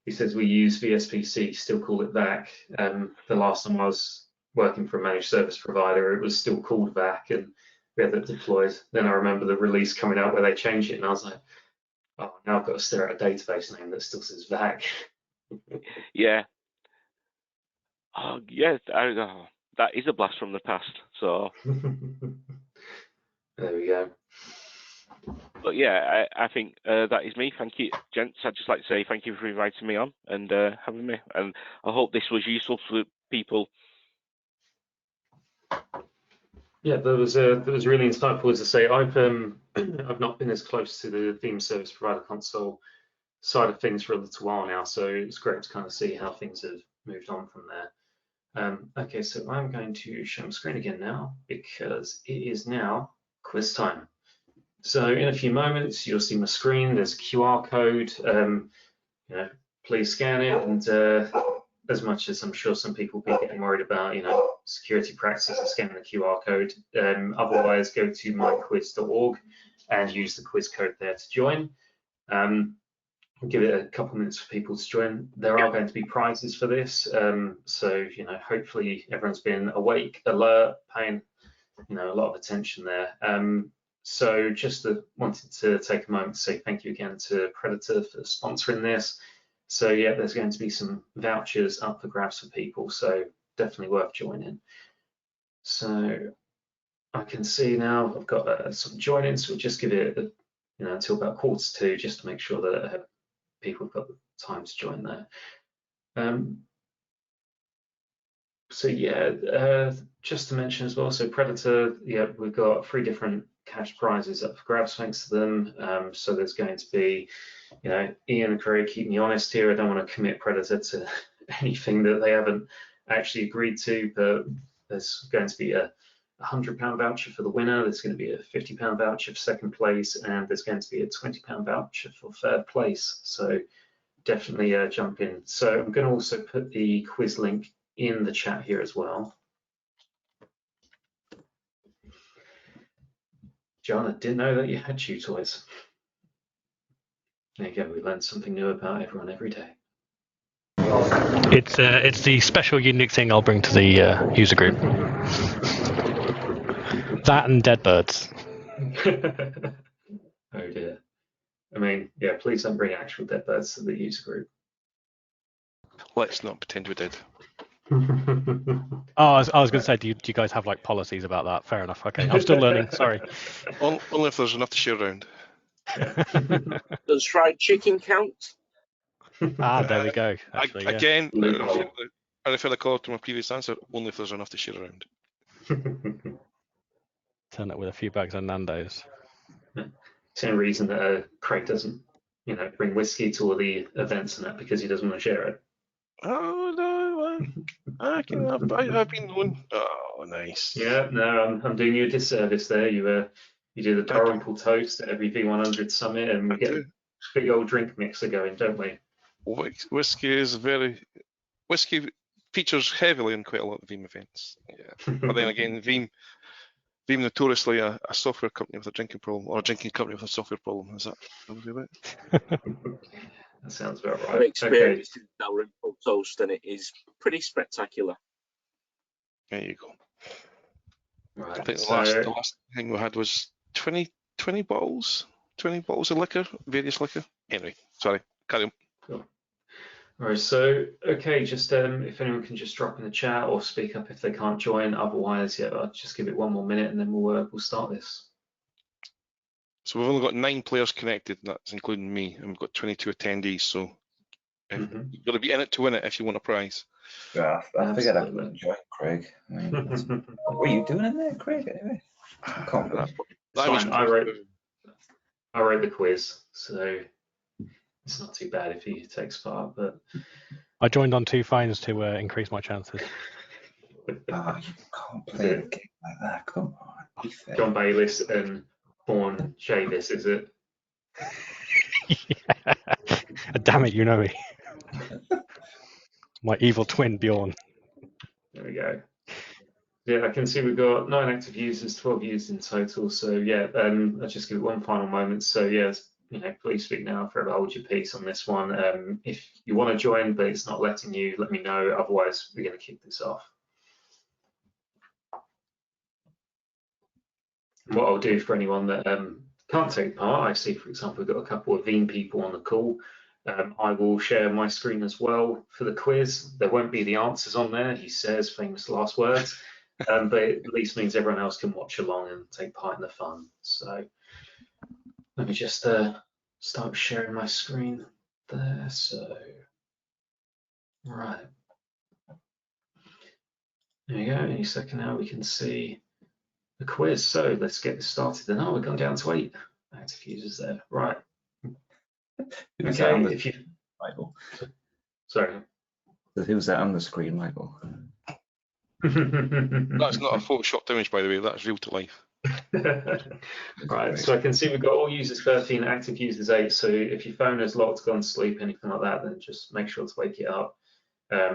he says we use VSPC, still call it VAC. The last time I was working for a managed service provider, it was still called VAC, and we had that deployed. Then I remember the release coming out where they changed it, and I was like, oh, now I've got to stare at a database name that still says VAC. Yeah. Oh, yeah. That is a blast from the past. So there we go. But yeah, I think that is me. Thank you, gents. I'd just like to say thank you for inviting me on and having me. And I hope this was useful for people. Yeah, that was really insightful. As I say, I've not been as close to the Veeam Service Provider Console side of things for a little while now, so it's great to kind of see how things have moved on from there. Okay, so I'm going to share my screen again now because it is now quiz time. So in a few moments, you'll see my screen. There's a QR code. Please scan it. And as much as I'm sure some people will be getting worried about, security practices of scanning the QR code, otherwise go to myquiz.org and use the quiz code there to join. I'll give it a couple minutes for people to join. There are going to be prizes for this. So, hopefully everyone's been awake, alert, paying, a lot of attention there. So just wanted to take a moment to say thank you again to Predator for sponsoring this. So yeah, there's going to be some vouchers up for grabs for people, so definitely worth joining. So I can see now I've got some join-in, so we'll just give it until about 1:45 just to make sure that people have got the time to join there. So yeah, just to mention as well, so Predator, yeah, we've got 3 different cash prizes up for grabs thanks to them. So there's going to be, Ian and Craig, keep me honest here, I don't want to commit Predator to anything that they haven't actually agreed to, but there's going to be a £100 voucher for the winner, there's going to be a £50 voucher for second place, and there's going to be a £20 voucher for third place. So definitely jump in. So I'm going to also put the quiz link in the chat here as well. John, I didn't know that you had chew toys. There you go, we learned something new about everyone every day. It's the special unique thing I'll bring to the user group. That and dead birds. Oh dear. I mean, yeah, please don't bring actual dead birds to the user group. Let's not pretend we did. I was going to say, do you guys have like policies about that? Fair enough. Okay, I'm still learning. Sorry. Only if there's enough to share around. Does fried chicken count? There we go. Actually, again, I refer the call to my previous answer. Only if there's enough to share around. Turn up with a few bags of Nando's. Same reason that Craig doesn't, bring whiskey to all the events and that because he doesn't want to share it. Oh no, I've been known. Oh, nice. Yeah, no, I'm doing you a disservice there. You do the Dalrymple toast at every V100 summit, and we get big old drink mixer going, don't we? Whiskey features heavily in quite a lot of Veeam events. Yeah. But then again, Veeam notoriously a software company with a drinking problem, or a drinking company with a software problem. Is that about it? That sounds about right. I've experienced it now in full toast, and it is pretty spectacular. There you go. Right. I think the last thing we had was 20 bottles of liquor, various liquor. Anyway, sorry, carry on. Cool. All right, so okay, just if anyone can just drop in the chat or speak up if they can't join. Otherwise, yeah, I'll just give it one more minute and then we'll start this. So we've only got 9 players connected, and that's including me, and we've got 22 attendees. So you've got to be in it to win it if you want a prize. Yeah, I figured I could join Craig. I mean, what are you doing in there, Craig? Anyway, I can't believe. I wrote the quiz, so it's not too bad if he takes part. But I joined on 2 phones to increase my chances. You can't play a game like that. Come on, be fair. John Bayliss and Pawn Chavis, is it? Yeah. Damn it, you know me. My evil twin, Bjorn. There we go. Yeah, I can see we've got 9 active users, 12 users in total. So yeah, I'll just give it one final moment. So yeah, please speak now, forever hold your peace on this one. If you want to join, but it's not letting you, let me know. Otherwise, we're going to kick this off. What I'll do for anyone that can't take part, I see, for example, we've got a couple of Veeam people on the call. I will share my screen as well for the quiz. There won't be the answers on there, he says, famous last words, but it at least means everyone else can watch along and take part in the fun. So let me just start sharing my screen there. So, right. There you go. Any second now we can see the quiz. So let's get this started. And we've gone down to 8 active users there. Right. Okay, if you, Michael. Sorry. Who's that on the screen, Michael? That's not a photoshopped image, by the way. That's real to life. Right, so I can see we've got all users 13, active users 8. So if your phone is locked, gone to sleep, anything like that, then just make sure to wake it up.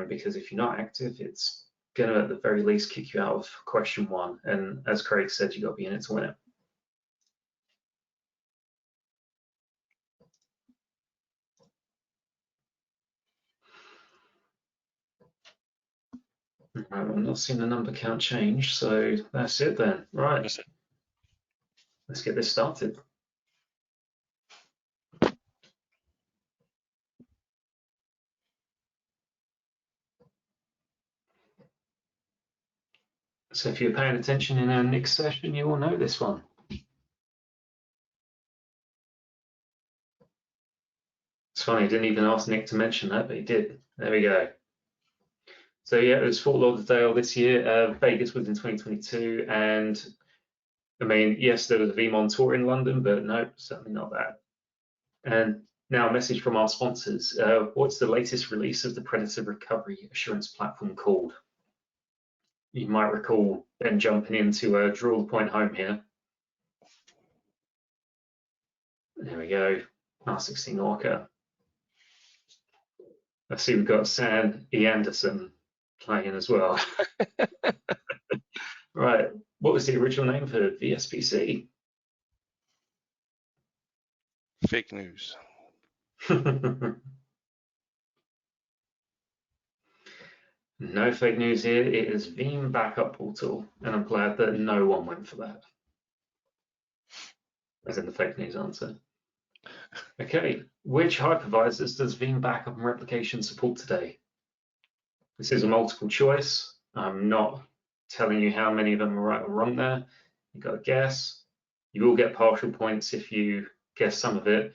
Because if you're not active, it's going to at the very least kick you out of question 1. And as Craig said, you've got to be in it to win it. Right, I'm not seeing the number count change, so that's it then. Right, let's get this started. So if you're paying attention in our next session, you will know this one. It's funny, I didn't even ask Nick to mention that, but he did. There we go. So yeah, it was Fort Lauderdale this year. Vegas was in 2022, and I mean, yes, there was a Veeam on tour in London, but no, certainly not that. And now a message from our sponsors. What's the latest release of the Predator Recovery Assurance Platform called? You might recall Ben jumping in to draw the point home here. There we go, R16 Orca. I see we've got Sam E. Anderson playing as well. Right, what was the original name for VSPC? Fake news. No fake news here. It is Veeam Backup Portal, and I'm glad that no one went for that. As in the fake news answer. Okay, which hypervisors does Veeam Backup and Replication support today? This is a multiple choice. I'm not telling you how many of them are right or wrong there. You've got to guess. You will get partial points if you guess some of it.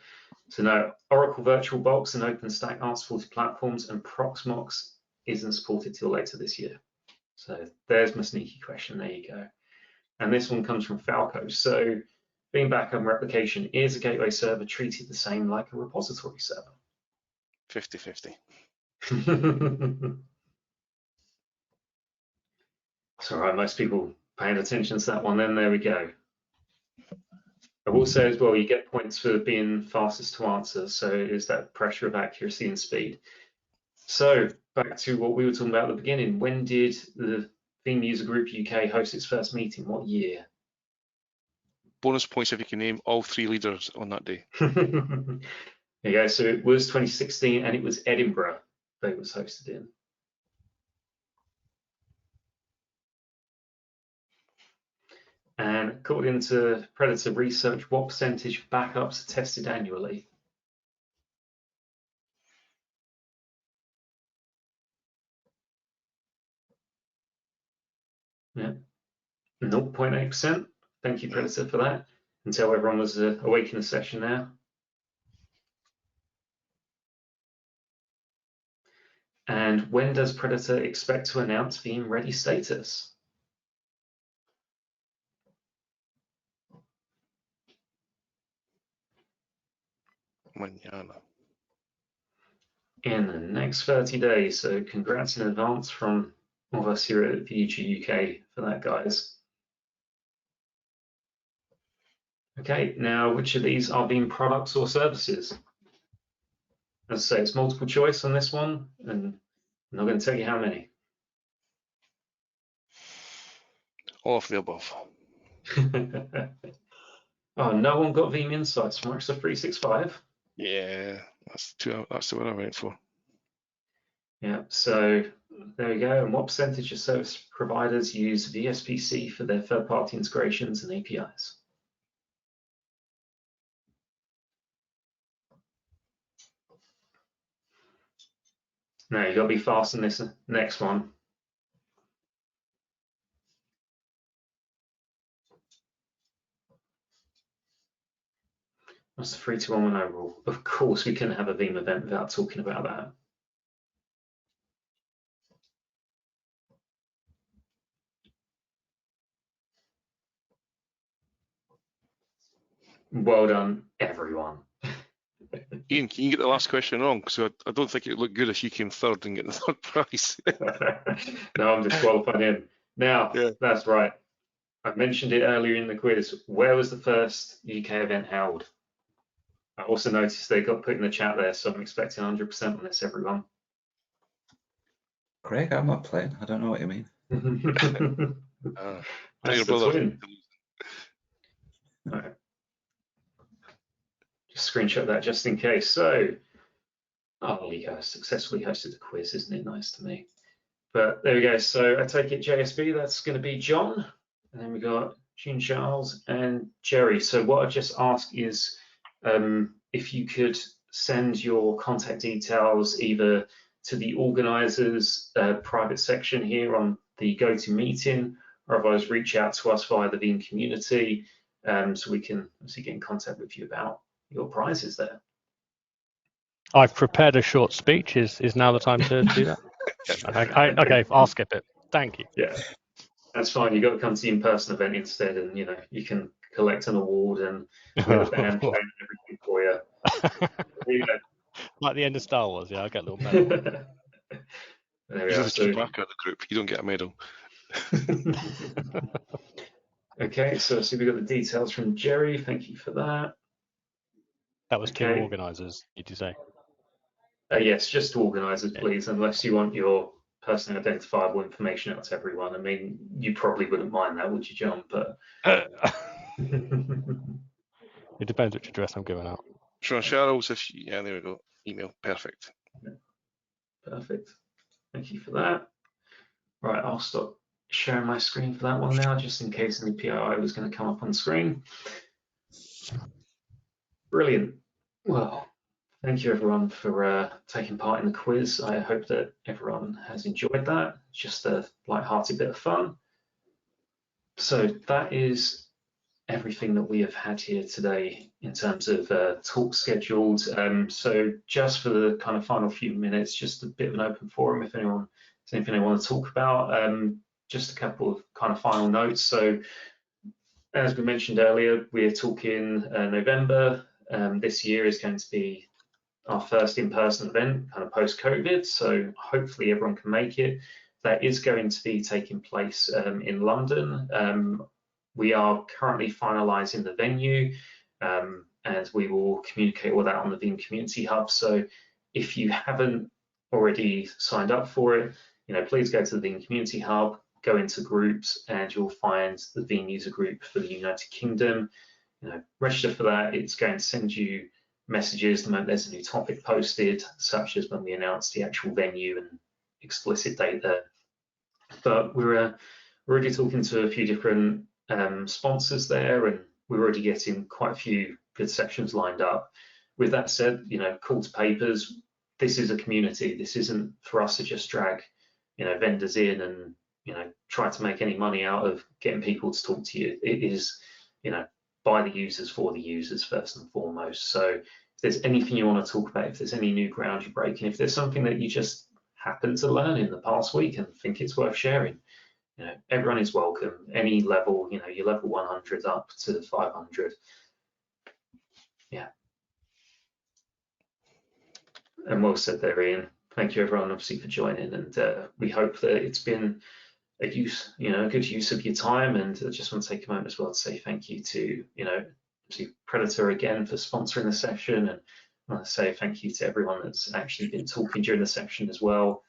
So no, Oracle VirtualBox and OpenStack aren't supported platforms, and Proxmox isn't supported till later this year. So there's my sneaky question. There you go. And this one comes from Falco. So Veeam Backup and Replication is a gateway server treated the same like a repository server. 50-50. It's all right, most people paying attention to that one. Then there we go. I will say as well, you get points for being fastest to answer, so it is that pressure of accuracy and speed. So back to what we were talking about at the beginning. When did the Veeam User Group UK host its first meeting? What year? Bonus points if you can name all 3 leaders on that day. There you go. So it was 2016, and it was Edinburgh that it was hosted in. And according to Predator research, what percentage of backups are tested annually? Yeah, 0.8%. Thank you, Predator, for that. Until everyone was awake in the session now. And when does Predator expect to announce Veeam ready status? Mañana. In the next 30 days. So congrats in advance from all of us here at VUG UK for that, guys. Okay, now which of these are Veeam products or services? As I say, it's multiple choice on this one, and I'm not going to tell you how many. All of the above. Oh, no one got Veeam Insights from Microsoft 365. Yeah, that's the one I went for. Yeah, so there we go. And what percentage of service providers use VSPC for their third-party integrations and APIs? Now you got to be fast on this next one. What's the 3, 2, 1, 1 rule? Of course, we couldn't have a Veeam event without talking about that. Well done, everyone. Ian, can you get the last question wrong? Because I don't think it would look good if you came third and get the third prize. No, I'm disqualified in. Now, yeah. That's right. I mentioned it earlier in the quiz. Where was the first UK event held? I also noticed they got put in the chat there, so I'm expecting 100% on this, everyone. Craig, I'm not playing. I don't know what you mean. That's the twin. All right. Just screenshot that just in case. So, oh, yeah, successfully hosted the quiz. Isn't it nice to me? But there we go. So I take it JSB, that's going to be John. And then we got Jean Charles and Jerry. So what I just ask is if you could send your contact details either to the organizers private section here on the GoToMeeting, or otherwise reach out to us via the Veeam community so we can obviously get in contact with you about your prizes there. I've prepared a short speech. Is now the time to do that? Okay, I'll skip it. Thank you. Yeah, that's fine. You got to come to the in-person event instead, and you know you can collect an award and get a band playing and everything for you. You know. Like the end of Star Wars, yeah, I'll get a little medal. There we You're are. the Chewbacca of the group. You don't get a medal. Okay, so we got the details from Jerry. Thank you for that. That was two organisers, did you say? Yes, just organisers, please, unless you want your personally identifiable information out to everyone. I mean, you probably wouldn't mind that, would you, John? But it depends which address I'm giving out. Sure, Charles, yeah, there we go. Email, perfect. Perfect. Thank you for that. Right, I'll stop sharing my screen for that one now, just in case any PII was going to come up on screen. Brilliant. Well, thank you everyone for taking part in the quiz. I hope that everyone has enjoyed that. Just a light-hearted bit of fun. So that is everything that we have had here today in terms of talk scheduled. So just for the kind of final few minutes, just a bit of an open forum if anyone has anything they want to talk about. Just a couple of kind of final notes. So as we mentioned earlier, we're talking November. This year is going to be our first in-person event, kind of post-COVID. So hopefully everyone can make it. That is going to be taking place in London. We are currently finalising the venue. and we will communicate all that on the Veeam Community Hub. So if you haven't already signed up for it, please go to the Veeam Community Hub, go into groups, and you'll find the Veeam user group for the United Kingdom. Register for that. It's going to send you messages the moment there's a new topic posted, such as when we announce the actual venue and explicit date there. But we're already talking to a few different sponsors there, and we're already getting quite a few good sections lined up. With that said, call to papers. This is a community. This isn't for us to just drag, vendors in and, try to make any money out of getting people to talk to you. It is, by the users for the users first and foremost. So if there's anything you want to talk about, if there's any new ground you're breaking, if there's something that you just happen to learn in the past week and think it's worth sharing, everyone is welcome. Any level, your level 100 up to 500. Yeah. And well said there, Ian. Thank you everyone obviously for joining, and we hope that it's been a good use of your time. And I just want to take a moment as well to say thank you to, to Predator again for sponsoring the session, and I want to say thank you to everyone that's actually been talking during the session as well.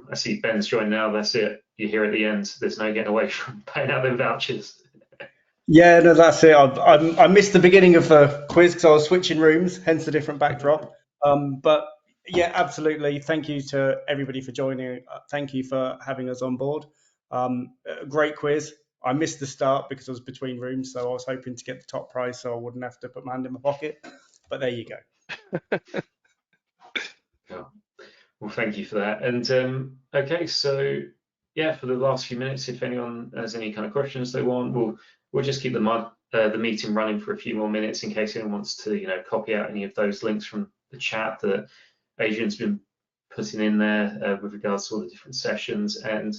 I see Ben's joined now. That's it. You're here at the end. There's no getting away from paying out them vouchers. Yeah, no, that's it. I missed the beginning of the quiz because I was switching rooms, hence the different backdrop. But yeah, absolutely. Thank you to everybody for joining. Thank you for having us on board. Great quiz. I missed the start because I was between rooms, so I was hoping to get the top prize so I wouldn't have to put my hand in my pocket. But there you go. Yeah. Well, thank you for that. And okay, so yeah, for the last few minutes, if anyone has any kind of questions they want, we'll just keep the meeting running for a few more minutes in case anyone wants to copy out any of those links from the chat that Adrian's been putting in there with regards to all the different sessions. And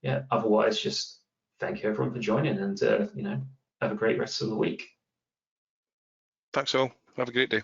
yeah, otherwise, just thank you everyone for joining, and have a great rest of the week. Thanks all. Have a great day.